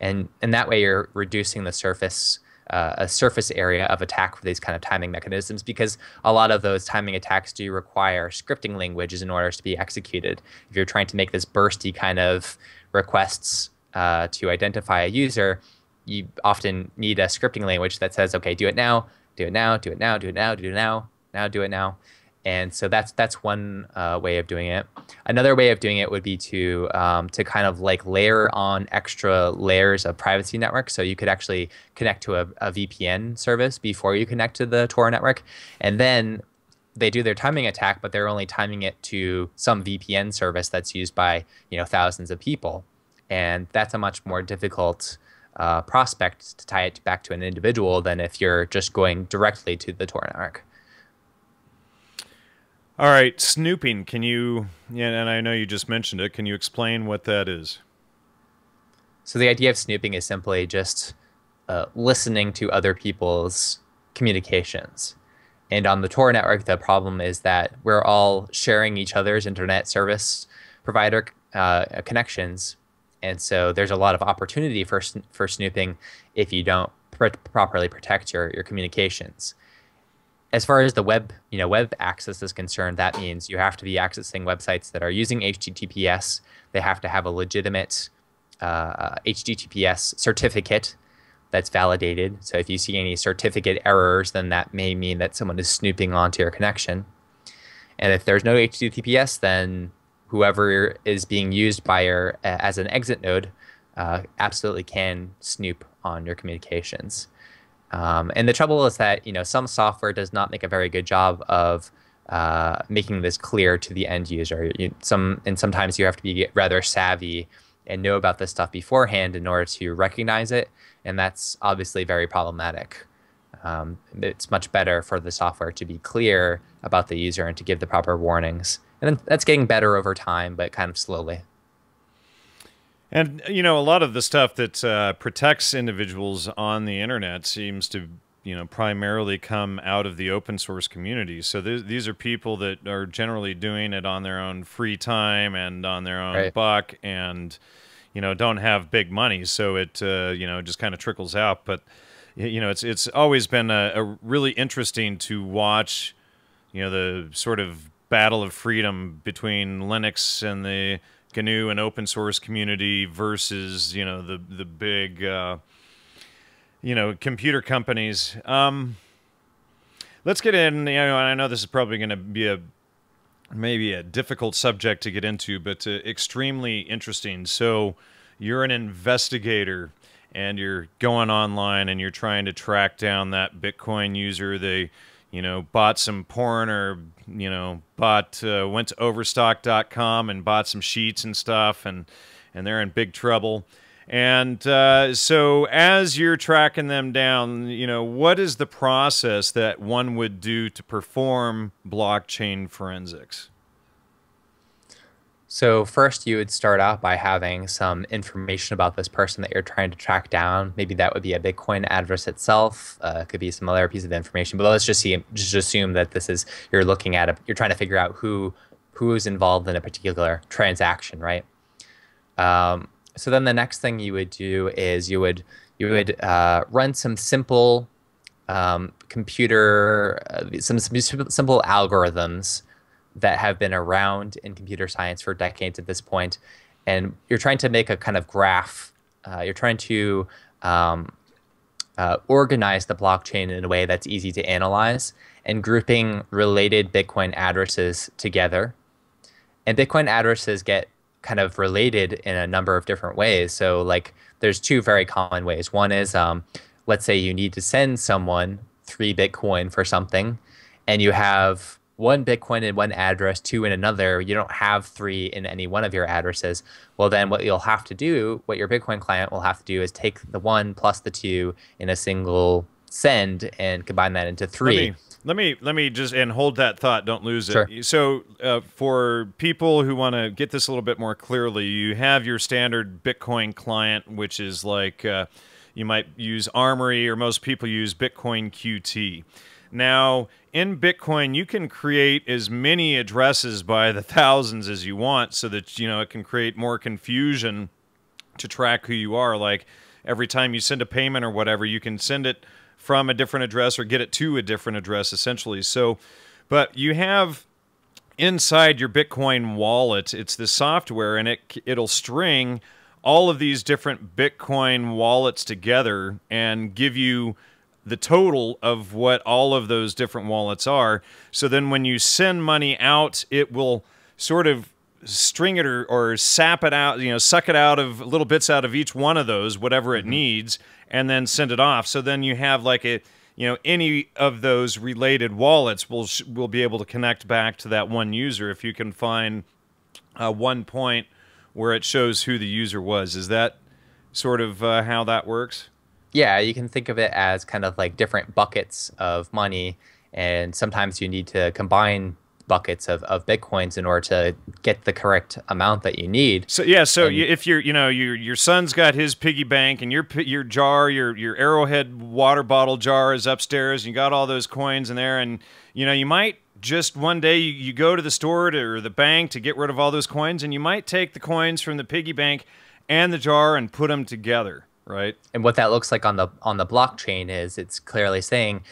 And that way you're reducing the surface area of attack for these kind of timing mechanisms, because a lot of those timing attacks do require scripting languages in order to be executed. If you're trying to make this bursty kind of requests to identify a user, you often need a scripting language that says, okay, do it now, do it now, do it now, do it now, do it now, now do it now. And so that's one way of doing it. Another way of doing it would be to kind of like layer on extra layers of privacy network. So you could actually connect to a VPN service before you connect to the Tor network, and then they do their timing attack, but they're only timing it to some VPN service that's used by thousands of people, and that's a much more difficult prospect to tie it back to an individual than if you're just going directly to the Tor network. All right, snooping. Can you, and I know you just mentioned it, can you explain what that is? So the idea of snooping is simply just listening to other people's communications. And on the Tor network, the problem is that we're all sharing each other's internet service provider connections. And so there's a lot of opportunity for snooping if you don't properly protect your communications. As far as the web access is concerned, that means you have to be accessing websites that are using HTTPS. They have to have a legitimate HTTPS certificate that's validated. So if you see any certificate errors, then that may mean that someone is snooping onto your connection. And if there's no HTTPS, then whoever is being used by your as an exit node absolutely can snoop on your communications. And the trouble is that some software does not make a very good job of making this clear to the end user. Sometimes you have to be rather savvy and know about this stuff beforehand in order to recognize it, and that's obviously very problematic. It's much better for the software to be clear about the user and to give the proper warnings. And then that's getting better over time, but kind of slowly. And, a lot of the stuff that protects individuals on the internet seems to, primarily come out of the open source community. So these are people that are generally doing it on their own free time and on their own buck and, don't have big money. So it, just kind of trickles out. But, it's always been a really interesting to watch, the sort of battle of freedom between Linux and the GNU and open source community versus the big computer companies. Let's get in. I know this is probably going to be maybe a difficult subject to get into, but extremely interesting. So you're an investigator and you're going online and you're trying to track down that Bitcoin user. They bought some porn or, went to overstock.com and bought some sheets and stuff, and they're in big trouble. And so as you're tracking them down, what is the process that one would do to perform blockchain forensics? So first, you would start out by having some information about this person that you're trying to track down. Maybe that would be a Bitcoin address itself. It could be some other piece of information. But let's just assume that this is you're trying to figure out who's involved in a particular transaction, right? So then the next thing you would do is you would run some simple simple algorithms that have been around in computer science for decades at this point, and you're trying to make a kind of graph. You're trying to organize the blockchain in a way that's easy to analyze and grouping related Bitcoin addresses together. And Bitcoin addresses get kind of related in a number of different ways. So like there's two very common ways. One is, let's say you need to send someone 3 Bitcoin for something, and you have 1 Bitcoin in one address, 2 in another. You don't have 3 in any one of your addresses. Well, then what your Bitcoin client will have to do is take the 1 plus the 2 in a single send and combine that into 3. Let me just, and hold that thought, don't lose it. Sure. So for people who want to get this a little bit more clearly, you have your standard Bitcoin client, which is like you might use Armory, or most people use Bitcoin QT. Now, in Bitcoin, you can create as many addresses by the thousands as you want, so that it can create more confusion to track who you are. Like every time you send a payment or whatever, you can send it from a different address or get it to a different address, essentially. So, but you have inside your Bitcoin wallet, it's the software, and it'll string all of these different Bitcoin wallets together and give you the total of what all of those different wallets are. So then when you send money out, it will sort of string it or sap it out, suck it out of little bits out of each one of those, whatever it needs, and then send it off. So then you have like any of those related wallets will be able to connect back to that one user if you can find one point where it shows who the user was. Is that sort of how that works? Yeah, you can think of it as kind of like different buckets of money, and sometimes you need to combine buckets of Bitcoins in order to get the correct amount that you need. So yeah, so if your son's got his piggy bank and your jar, your Arrowhead water bottle jar is upstairs, and you got all those coins in there, and you might just one day you go to the store or the bank to get rid of all those coins, and you might take the coins from the piggy bank and the jar and put them together, right? And what that looks like on the blockchain is it's clearly saying,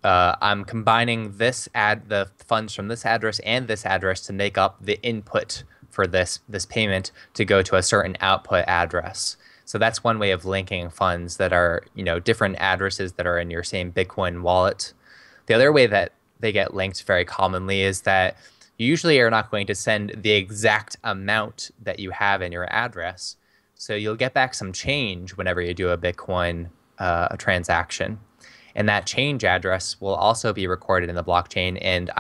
I'm combining the funds from this address and this address to make up the input for this payment to go to a certain output address. So that's one way of linking funds that are different addresses that are in your same Bitcoin wallet. The other way that they get linked very commonly is that you usually are not going to send the exact amount that you have in your address. So you'll get back some change whenever you do a Bitcoin transaction. And that change address will also be recorded in the blockchain and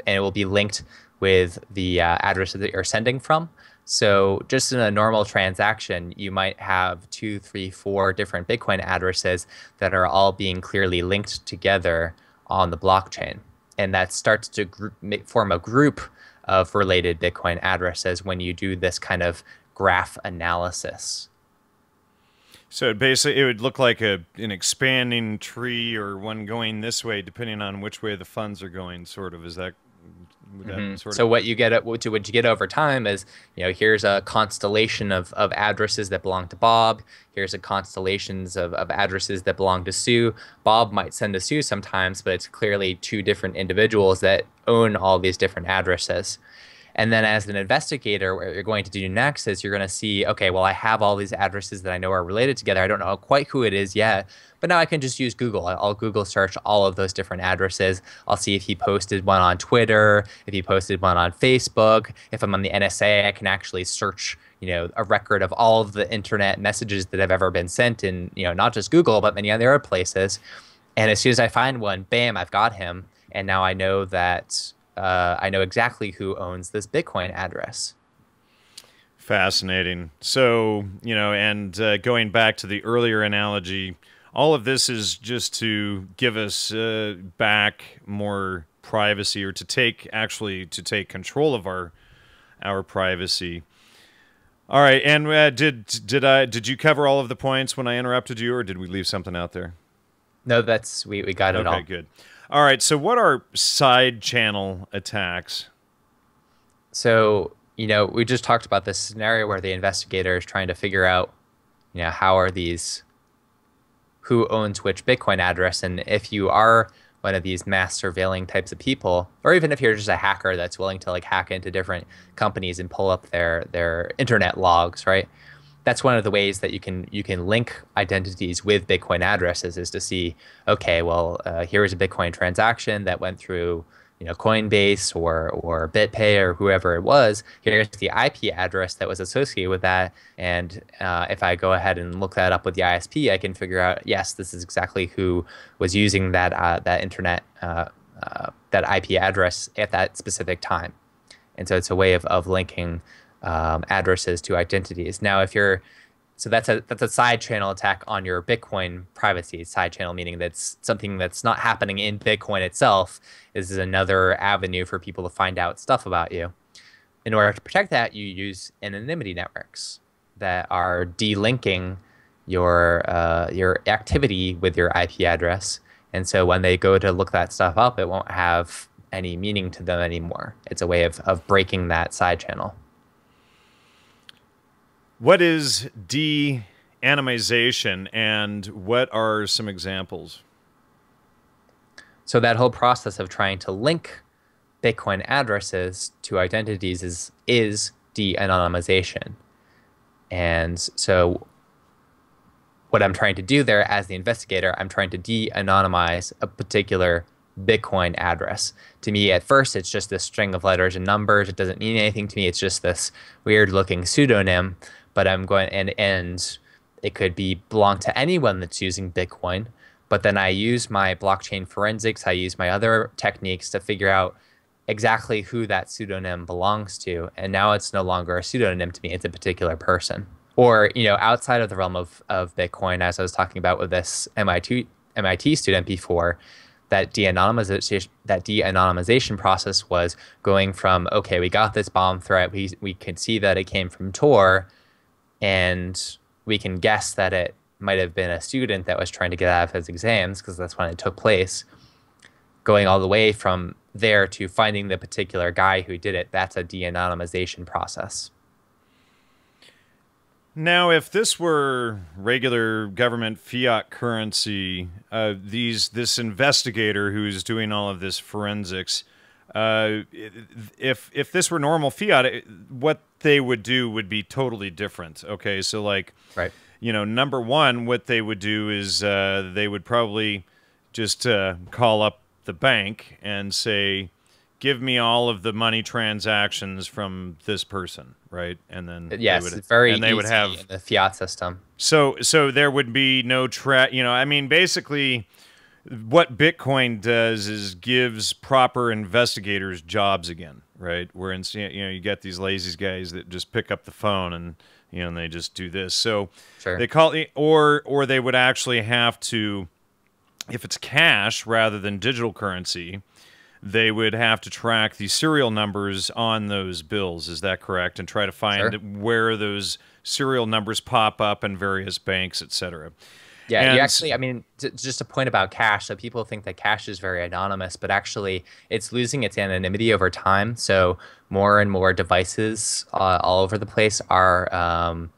it will be linked with the address that you're sending from. So just in a normal transaction, you might have 2, 3, 4 different Bitcoin addresses that are all being clearly linked together on the blockchain. And that starts to form a group of related Bitcoin addresses when you do this kind of graph analysis. So it would look like an expanding tree or one going this way, depending on which way the funds are going. Sort of, is that? So what you get over time is, here's a constellation of addresses that belong to Bob. Here's a constellations of addresses that belong to Sue. Bob might send to Sue sometimes, but it's clearly 2 different individuals that own all these different addresses. And then as an investigator, what you're going to do next is you're going to see, okay, well, I have all these addresses that I know are related together. I don't know quite who it is yet, but now I can just use Google. I'll Google search all of those different addresses. I'll see if he posted one on Twitter, if he posted one on Facebook. If I'm on the NSA, I can actually search, a record of all of the internet messages that have ever been sent in, not just Google, but many other places. And as soon as I find one, bam, I've got him. And now I know that I know exactly who owns this Bitcoin address. Fascinating. So, and going back to the earlier analogy, all of this is just to give us back more privacy, or to take control of our privacy. All right. And did you cover all of the points when I interrupted you, or did we leave something out there? No, we got it all. Okay, good. All right, so what are side channel attacks? So, we just talked about this scenario where the investigator is trying to figure out, who owns which Bitcoin address. And if you are one of these mass surveilling types of people, or even if you're just a hacker that's willing to hack into different companies and pull up their internet logs, right? That's one of the ways that you can link identities with Bitcoin addresses, is to see, okay, well, here is a Bitcoin transaction that went through, Coinbase or BitPay or whoever it was. Here's the IP address that was associated with that, and if I go ahead and look that up with the ISP, I can figure out, yes, this is exactly who was using that internet that IP address at that specific time. And so it's a way of linking addresses to identities. Now, that's a side channel attack on your Bitcoin privacy. Side channel meaning that's something that's not happening in Bitcoin itself. This is another avenue for people to find out stuff about you. In order to protect that, you use anonymity networks that are delinking your activity with your IP address. And so when they go to look that stuff up, it won't have any meaning to them anymore. It's a way of breaking that side channel. What is de-anonymization, and what are some examples? So that whole process of trying to link Bitcoin addresses to identities is de-anonymization. And so what I'm trying to do there as the investigator, I'm trying to de-anonymize a particular Bitcoin address. To me, at first, it's just this string of letters and numbers. It doesn't mean anything to me. It's just this weird looking pseudonym, but I'm going and it could be belong to anyone that's using Bitcoin. But then I use my blockchain forensics. I use my other techniques to figure out exactly who that pseudonym belongs to. And now it's no longer a pseudonym to me. It's a particular person. Or, outside of the realm of Bitcoin, as I was talking about with this MIT student before, that de-anonymization process was going from, okay, we got this bomb threat. We could see that it came from Tor, and we can guess that it might have been a student that was trying to get out of his exams because that's when it took place. Going all the way from there to finding the particular guy who did it, that's a de-anonymization process. Now, if this were regular government fiat currency, this investigator who's doing all of this forensics, if this were normal fiat, what they would do would be totally different. Okay, so like, right. Number one, what they would do is they would probably just call up the bank and say, give me all of the money transactions from this person, right? And then yes, it's very and they easy would have in the fiat system. So there would be no I mean, basically, what Bitcoin does is gives proper investigators jobs again, right? Where you get these lazy guys that just pick up the phone and and they just do this. So sure. They call it, or they would actually have to, if it's cash rather than digital currency, they would have to track the serial numbers on those bills. Is that correct? And try to find Sure. where those serial numbers pop up in various banks, etc. Yeah, And you actually, I mean, just a point about cash. So people think that cash is very anonymous, but actually it's losing its anonymity over time. So more and more devices all over the place are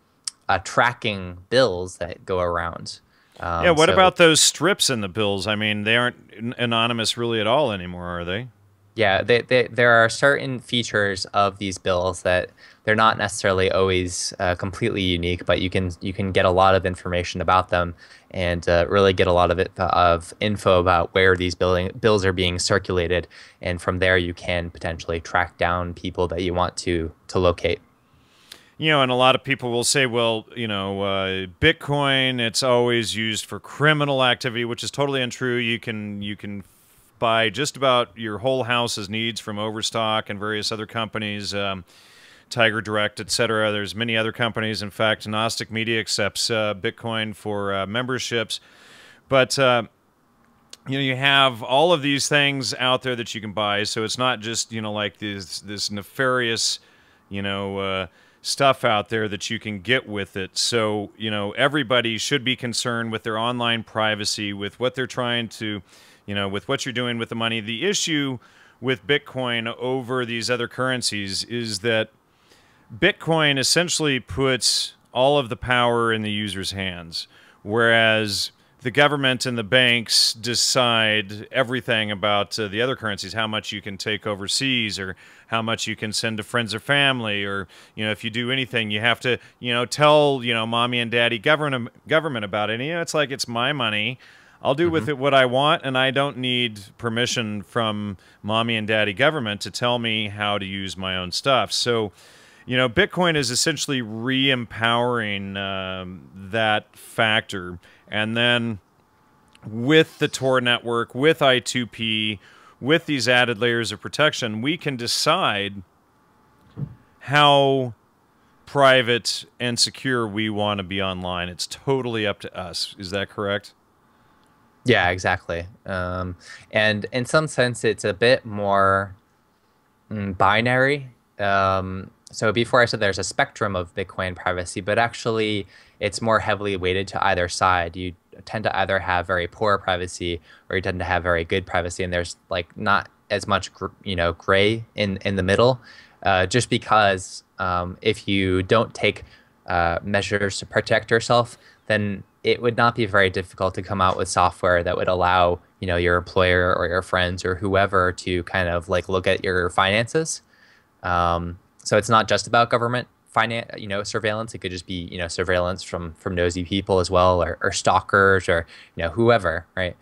tracking bills that go around. Yeah, what about those strips in the bills? I mean, they aren't anonymous really at all anymore, are they? Yeah, there are certain features of these bills that they're not necessarily always completely unique, but you can get a lot of information about them and really get a lot of info about where these bills are being circulated, and from there you can potentially track down people that you want to locate. And a lot of people will say, well, Bitcoin, it's always used for criminal activity, which is totally untrue. You can buy just about your whole house's needs from Overstock and various other companies, Tiger Direct, etc. There's many other companies. In fact, Gnostic Media accepts Bitcoin for memberships. But you have all of these things out there that you can buy. So it's not just like this nefarious stuff out there that you can get with it. So everybody should be concerned with their online privacy, with what they're trying to with what you're doing with the money. The issue with Bitcoin over these other currencies is that Bitcoin essentially puts all of the power in the user's hands, whereas the government and the banks decide everything about the other currencies, how much you can take overseas or how much you can send to friends or family, or if you do anything, you have to tell mommy and daddy government about it. And, it's like, it's my money. I'll do with it what I want, and I don't need permission from mommy and daddy government to tell me how to use my own stuff. So, Bitcoin is essentially re-empowering that factor. And then with the Tor network, with I2P, with these added layers of protection, we can decide how private and secure we want to be online. It's totally up to us. Is that correct? Yeah, exactly. And in some sense, it's a bit more binary. So before I said there's a spectrum of Bitcoin privacy, but actually it's more heavily weighted to either side. You tend to either have very poor privacy or you tend to have very good privacy, and there's like not as much gray in the middle, just because if you don't take measures to protect yourself, then it would not be very difficult to come out with software that would allow your employer or your friends or whoever to kind of like look at your finances. So it's not just about government surveillance. It could just be, surveillance from nosy people as well, or stalkers, or, whoever, right?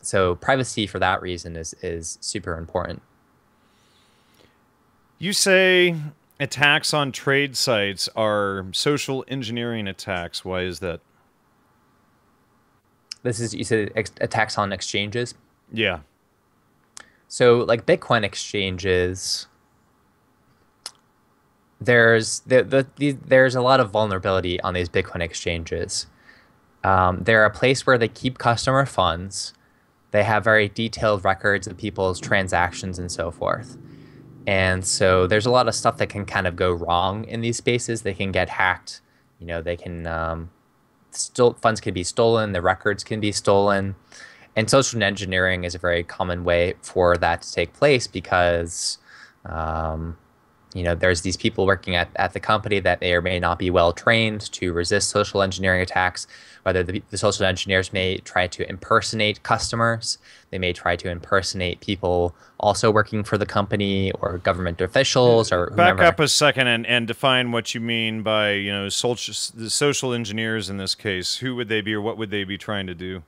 So privacy for that reason is super important. You say attacks on trade sites are social engineering attacks. Why is that? You said attacks on exchanges? Yeah. So like Bitcoin exchanges, there's a lot of vulnerability on these Bitcoin exchanges. They're a place where they keep customer funds. They have very detailed records of people's transactions and so forth. And so there's a lot of stuff that can kind of go wrong in these spaces. They can get hacked. They can funds can be stolen. The records can be stolen. And social engineering is a very common way for that to take place because, there's these people working at the company that may or may not be well trained to resist social engineering attacks. Whether the social engineers may try to impersonate customers, they may try to impersonate people also working for the company or government officials or whomever. Back up a second and define what you mean by the social engineers in this case. Who would they be, or what would they be trying to do?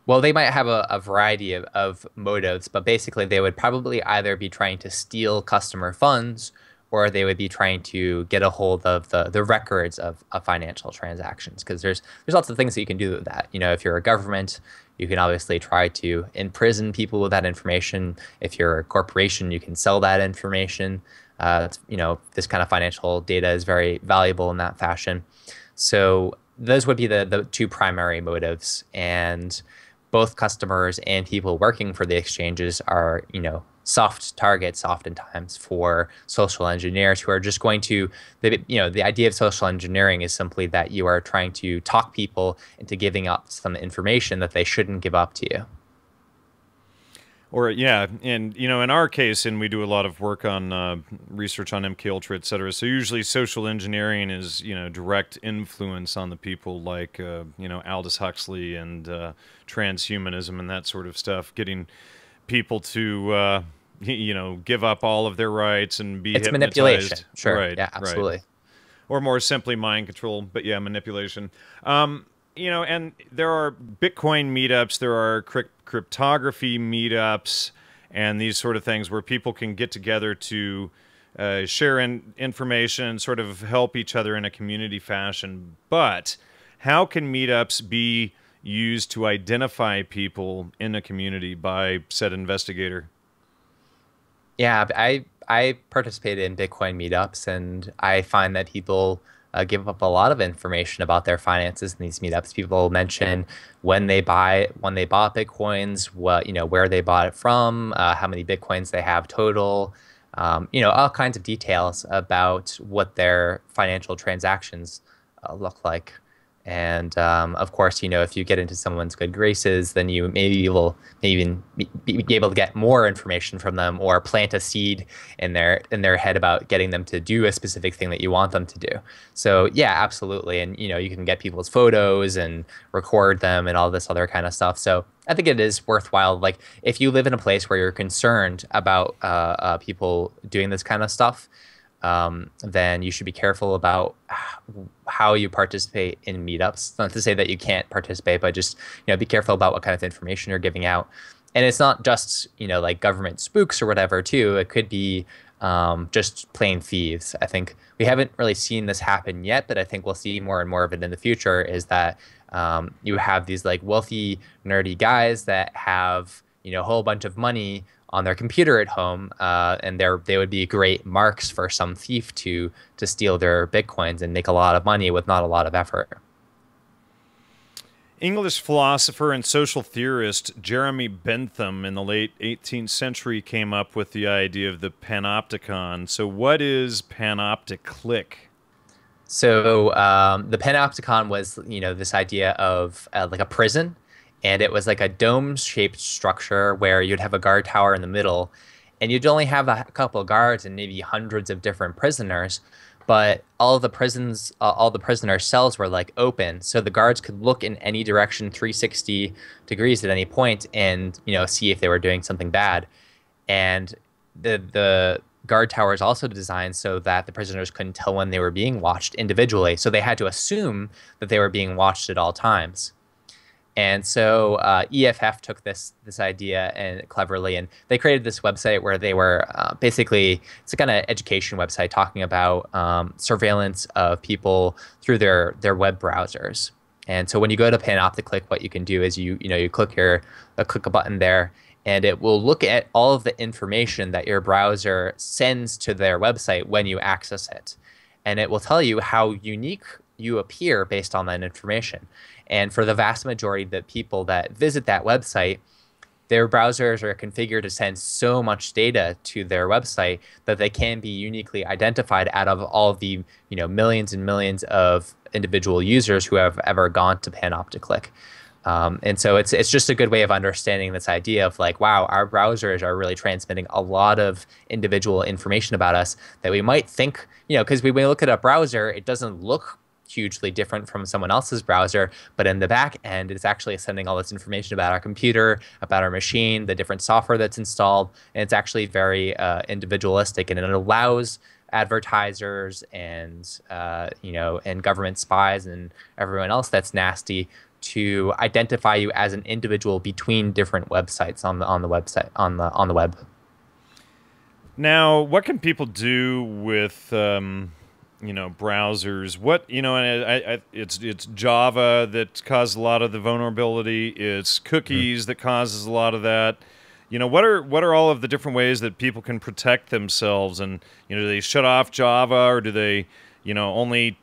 Well, they might have a variety of motives, but basically they would probably either be trying to steal customer funds, or they would be trying to get a hold of the records of financial transactions. Because there's lots of things that you can do with that. If you're a government, you can obviously try to imprison people with that information. If you're a corporation, you can sell that information. This kind of financial data is very valuable in that fashion. So those would be the two primary motives. And both customers and people working for the exchanges are, soft targets oftentimes for social engineers who are just going to, the idea of social engineering is simply that you are trying to talk people into giving up some information that they shouldn't give up to you. Or yeah, and in our case, and we do a lot of work on research on MKUltra, et cetera. So usually social engineering is direct influence on the people, like Aldous Huxley and transhumanism and that sort of stuff, getting people to give up all of their rights and be hypnotized. Manipulation, sure, right? Yeah, absolutely. Right. Or more simply, mind control. But yeah, manipulation. And there are Bitcoin meetups, there are cryptography meetups, and these sort of things where people can get together to share information, sort of help each other in a community fashion. But how can meetups be used to identify people in a community by said investigator? Yeah, I participated in Bitcoin meetups, and I find that people give up a lot of information about their finances in these meetups. People mention when they bought Bitcoins, where they bought it from, how many Bitcoins they have total, all kinds of details about what their financial transactions look like. And of course, if you get into someone's good graces, then you maybe will even be able to get more information from them, or plant a seed in their head about getting them to do a specific thing that you want them to do. So yeah, absolutely. And you can get people's photos and record them and all this other kind of stuff. So I think it is worthwhile. Like if you live in a place where you're concerned about people doing this kind of stuff, then you should be careful about how you participate in meetups. Not to say that you can't participate, but just be careful about what kind of information you're giving out. And it's not just like government spooks or whatever too. It could be just plain thieves. I think we haven't really seen this happen yet, but I think we'll see more and more of it in the future. Is that you have these like wealthy, nerdy guys that have a whole bunch of money on their computer at home, and they would be great marks for some thief to steal their Bitcoins and make a lot of money with not a lot of effort. English philosopher and social theorist Jeremy Bentham in the late 18th century came up with the idea of the panopticon. So what is Panopticlick? So the panopticon was this idea of like a prison. And it was like a dome-shaped structure where you'd have a guard tower in the middle, and you'd only have a couple of guards and maybe hundreds of different prisoners. But all the prisoner cells were like open, so the guards could look in any direction, 360 degrees at any point, and see if they were doing something bad. And the guard towers also designed so that the prisoners couldn't tell when they were being watched individually. So they had to assume that they were being watched at all times. And so EFF took this idea and cleverly, and they created this website where they were basically, it's a kind of education website talking about surveillance of people through their web browsers. And so when you go to Panopticlick, what you can do is you click a button there, and it will look at all of the information that your browser sends to their website when you access it. And it will tell you how unique you appear based on that information. And for the vast majority of the people that visit that website, their browsers are configured to send so much data to their website that they can be uniquely identified out of all of the millions and millions of individual users who have ever gone to Panopticlick. And so it's just a good way of understanding this idea of like, wow, our browsers are really transmitting a lot of individual information about us that we might think, because when we look at a browser, it doesn't look hugely different from someone else's browser, but in the back end, it's actually sending all this information about our computer, about our machine, the different software that's installed, and it's actually very individualistic, and it allows advertisers and and government spies and everyone else that's nasty to identify you as an individual between different websites on the web. Now, what can people do with browsers? What and it's Java that causes a lot of the vulnerability. It's cookies that causes a lot of that. What are all of the different ways that people can protect themselves? And do they shut off Java, or do they only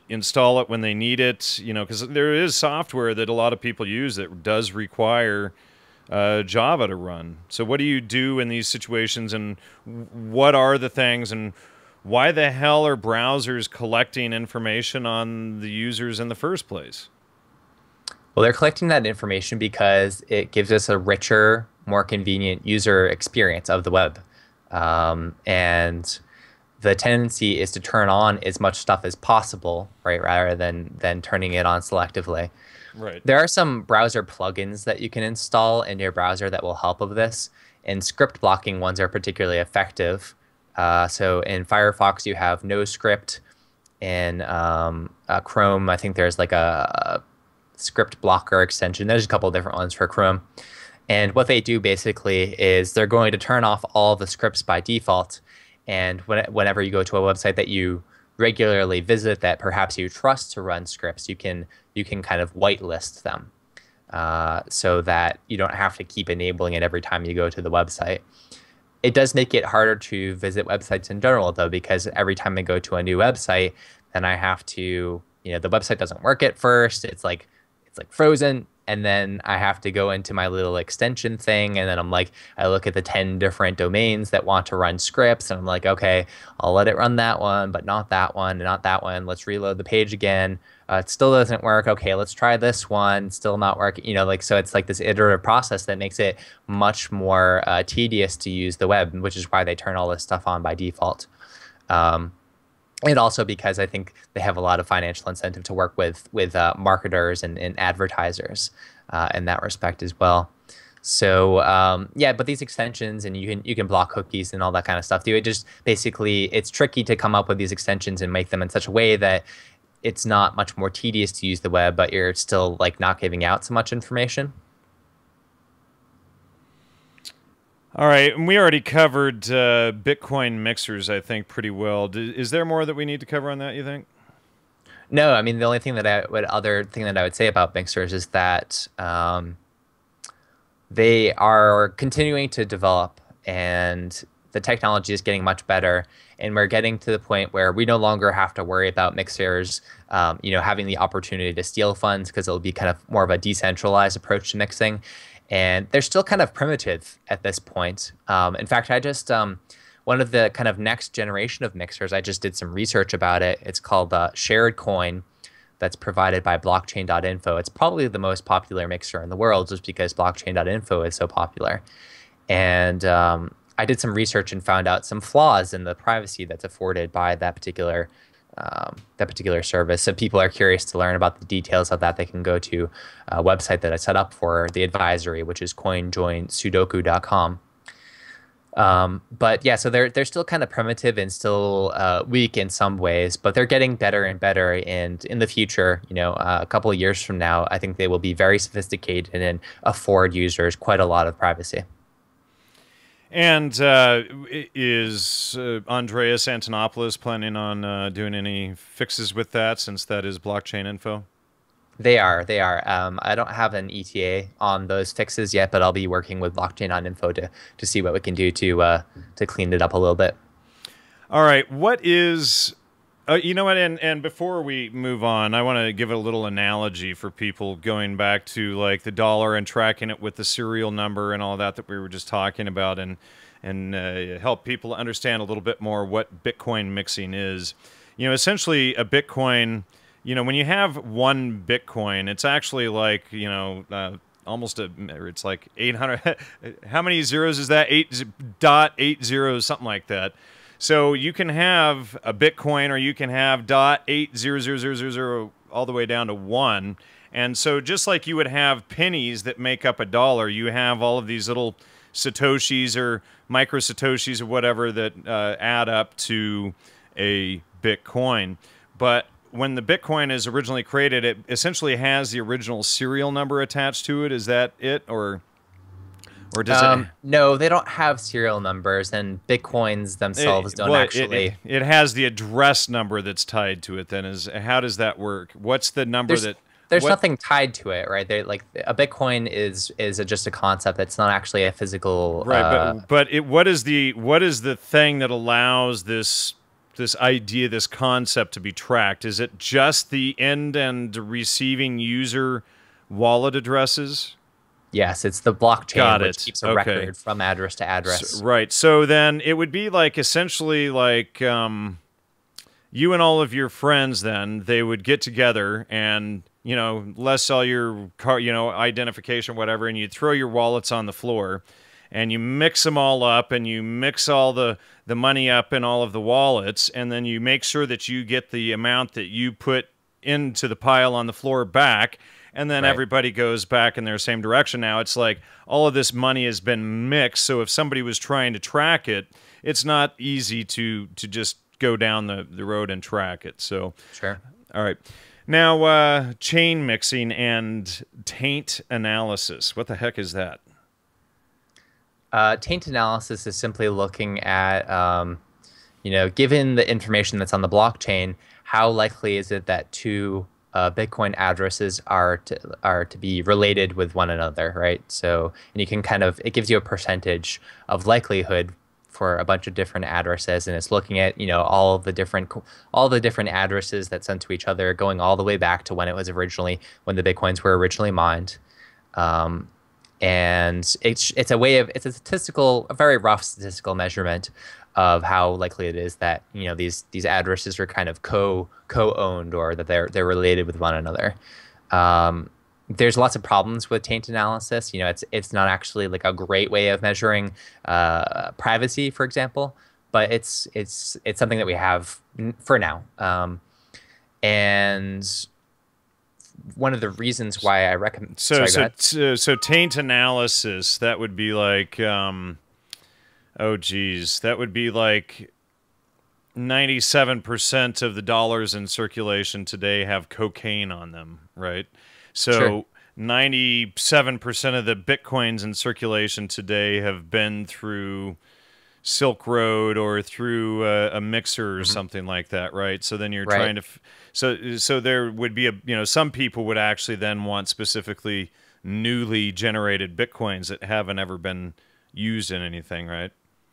install it when they need it? Because there is software that a lot of people use that does require Java to run. So what do you do in these situations, and what are the things, and why the hell are browsers collecting information on the users in the first place? Well, they're collecting that information because it gives us a richer, more convenient user experience of the web. And the tendency is to turn on as much stuff as possible, right, rather than turning it on selectively. Right. There are some browser plugins that you can install in your browser that will help with this, and script blocking ones are particularly effective. So in Firefox, you have NoScript. In Chrome, I think there's like a script blocker extension. There's a couple of different ones for Chrome. And what they do basically is they're going to turn off all the scripts by default. And whenever you go to a website that you regularly visit that perhaps you trust to run scripts, you can kind of whitelist them so that you don't have to keep enabling it every time you go to the website. It does make it harder to visit websites in general, though, because every time I go to a new website, then I have to, the website doesn't work at first. It's like frozen. And then I have to go into my little extension thing. And then I look at the 10 different domains that want to run scripts. And I'm like, okay, I'll let it run that one, but not that one, and not that one. Let's reload the page again. It still doesn't work. Okay, let's try this one. Still not working. So it's like this iterative process that makes it much more tedious to use the web, which is why they turn all this stuff on by default. And also because I think they have a lot of financial incentive to work with marketers and advertisers in that respect as well. So yeah, but these extensions, and you can block cookies and all that kind of stuff. It just basically, it's tricky to come up with these extensions and make them in such a way that it's not much more tedious to use the web, but you're still not giving out so much information. All right, and we already covered Bitcoin mixers, I think, pretty well. Is there more that we need to cover on that, you think? No, I mean, the only thing other thing that I would say about mixers is that they are continuing to develop, and the technology is getting much better, and we're getting to the point where we no longer have to worry about mixers, having the opportunity to steal funds, because it'll be kind of more of a decentralized approach to mixing. And they're still kind of primitive at this point. In fact, I just, one of the kind of next generation of mixers, I just did some research about it. It's called Shared Coin, that's provided by Blockchain.info. It's probably the most popular mixer in the world just because Blockchain.info is so popular. And I did some research and found out some flaws in the privacy that's afforded by that particular service. So people are curious to learn about the details of that. They can go to a website that I set up for the advisory, which is coinjoinsudoku.com. But yeah, so they're still kind of primitive and still weak in some ways, but they're getting better and better. And in the future, a couple of years from now, I think they will be very sophisticated and afford users quite a lot of privacy. And is Andreas Antonopoulos planning on doing any fixes with that, since that is Blockchain.info? They are. I don't have an ETA on those fixes yet, but I'll be working with Blockchain.info to see what we can do to clean it up a little bit. All right. What is, you know what? And before we move on, I want to give a little analogy for people going back to like the dollar and tracking it with the serial number and all that we were just talking about, and help people understand a little bit more what Bitcoin mixing is. Essentially a Bitcoin. When you have one Bitcoin, it's actually like, it's like 800. How many zeros is that? 8.80, something like that. So you can have a Bitcoin, or you can have .80000 all the way down to 1. And so just like you would have pennies that make up a dollar, you have all of these little Satoshis or micro Satoshis or whatever that add up to a Bitcoin. But when the Bitcoin is originally created, it essentially has the original serial number attached to it. Is that it, or does it? No, they don't have serial numbers, and Bitcoins themselves don't actually. It has the address number that's tied to it. Then how does that work? What's the number There's nothing tied to it, right? They like a Bitcoin is just a concept that's not actually a physical. Right, what is the thing that allows this idea, this concept to be tracked? Is it just the end and receiving user wallet addresses? Yes, it's the blockchain which keeps a record from address to address. Right. So then it would be like essentially like you and all of your friends, then they would get together and, less all your car, identification, whatever, and you'd throw your wallets on the floor and you mix them all up, and you mix all the money up in all of the wallets, and then you make sure that you get the amount that you put into the pile on the floor back, and then everybody goes back in their same direction. Now it's like all of this money has been mixed, so if somebody was trying to track it, it's not easy to just go down the road and track it. So sure. All right. Now, chain mixing and taint analysis. What the heck is that? Taint analysis is simply looking at, given the information that's on the blockchain, how likely is it that two Bitcoin addresses are to be related with one another, right? So, and you can it gives you a percentage of likelihood for a bunch of different addresses, and it's looking at all the different addresses that sent to each other, going all the way back to when the Bitcoins were originally mined. And it's a very rough statistical measurement of how likely it is that these addresses are kind of co-owned, or that they're related with one another. There's lots of problems with taint analysis. It's not actually like a great way of measuring privacy, for example, but it's something that we have for now. And one of the reasons why I recommend. So taint analysis, that would be like, that would be like 97% of the dollars in circulation today have cocaine on them, right? So sure. 97% of the Bitcoins in circulation today have been through Silk Road or through a mixer or something like that, right? So then you're trying to, so there would be some people would actually then want specifically newly generated Bitcoins that haven't ever been used in anything, right?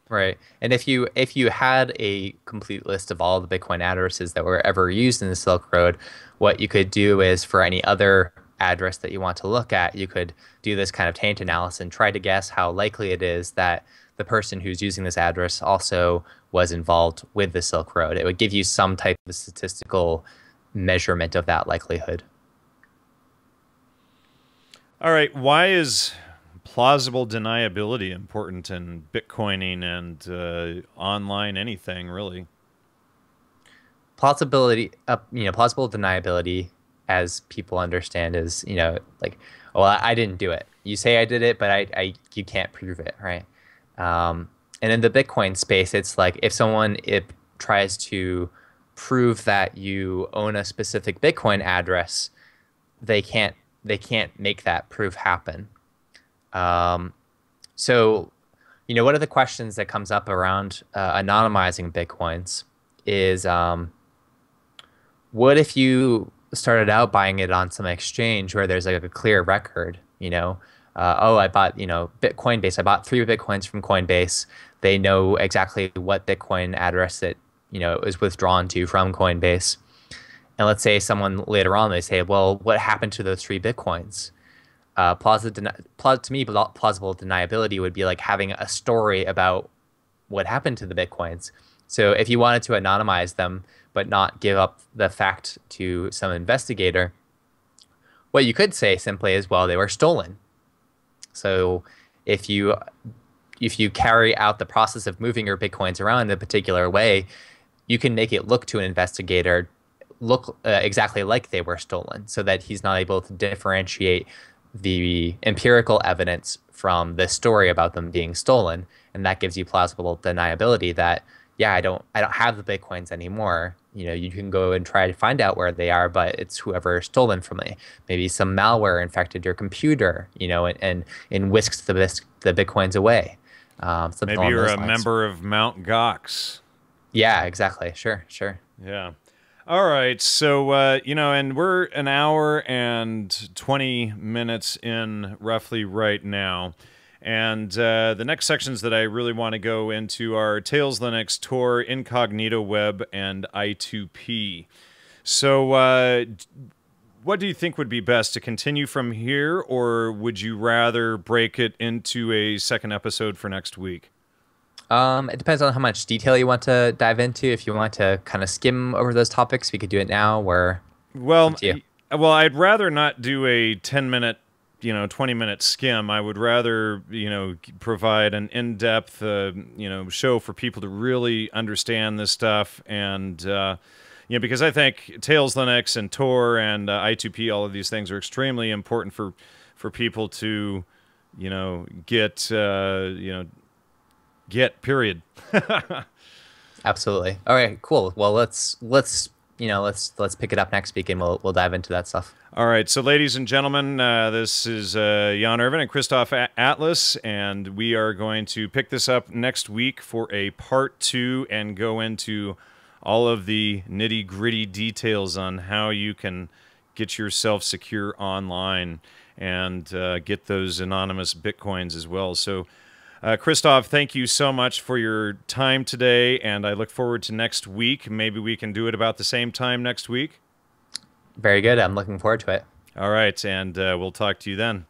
Right. And if you had a complete list of all the Bitcoin addresses that were ever used in the Silk Road, what you could do is, for any other address that you want to look at, you could do this kind of taint analysis and try to guess how likely it is that the person who's using this address also was involved with the Silk Road. It would give you some type of statistical measurement of that likelihood. All right. Why is plausible deniability important in Bitcoining and online anything, really? Plausible deniability, as people understand, is like, well, I didn't do it. You say I did it, but you can't prove it, right? And in the Bitcoin space, it's like if someone tries to prove that you own a specific Bitcoin address, they can't make that proof happen. Um, so, one of the questions that comes up around anonymizing Bitcoins is, what if you started out buying it on some exchange where there's like a clear record, oh, I bought, Coinbase. I bought 3 Bitcoins from Coinbase. They know exactly what Bitcoin address it, is withdrawn to from Coinbase. And let's say someone later on, they say, well, what happened to those 3 Bitcoins? To me, plausible deniability would be like having a story about what happened to the Bitcoins. So if you wanted to anonymize them, but not give up the fact to some investigator, what you could say simply is, well, they were stolen. So if you carry out the process of moving your Bitcoins around in a particular way, you can make it look to an investigator look exactly like they were stolen, so that he's not able to differentiate the empirical evidence from the story about them being stolen, and that gives you plausible deniability that, yeah, I don't have the Bitcoins anymore. You can go and try to find out where they are, but it's whoever stole them from me. Maybe some malware infected your computer, and whisks the Bitcoins away. Maybe you're a member of Mount Gox. Yeah, exactly. Sure. Yeah. All right, so, and we're an hour and 20 minutes in roughly right now. And the next sections that I really want to go into are Tails, Linux, Tor, Incognito Web, and I2P. So what do you think would be best, to continue from here, or would you rather break it into a second episode for next week? It depends on how much detail you want to dive into. If you want to kind of skim over those topics, we could do it now. Well, I'd rather not do a 10-minute, 20-minute skim. I would rather, provide an in-depth, show for people to really understand this stuff. And, because I think Tails, Linux, and Tor, and I2P, all of these things are extremely important for people to, get, period. Absolutely. All right, cool. Well, let's pick it up next week, and we'll dive into that stuff. All right, so ladies and gentlemen, this is Jan Irvin and Kristov Atlas, and we are going to pick this up next week for a part 2 and go into all of the nitty-gritty details on how you can get yourself secure online and get those anonymous Bitcoins as well. So Kristov, thank you so much for your time today, and I look forward to next week. Maybe we can do it about the same time next week. Very good. I'm looking forward to it. All right, and we'll talk to you then.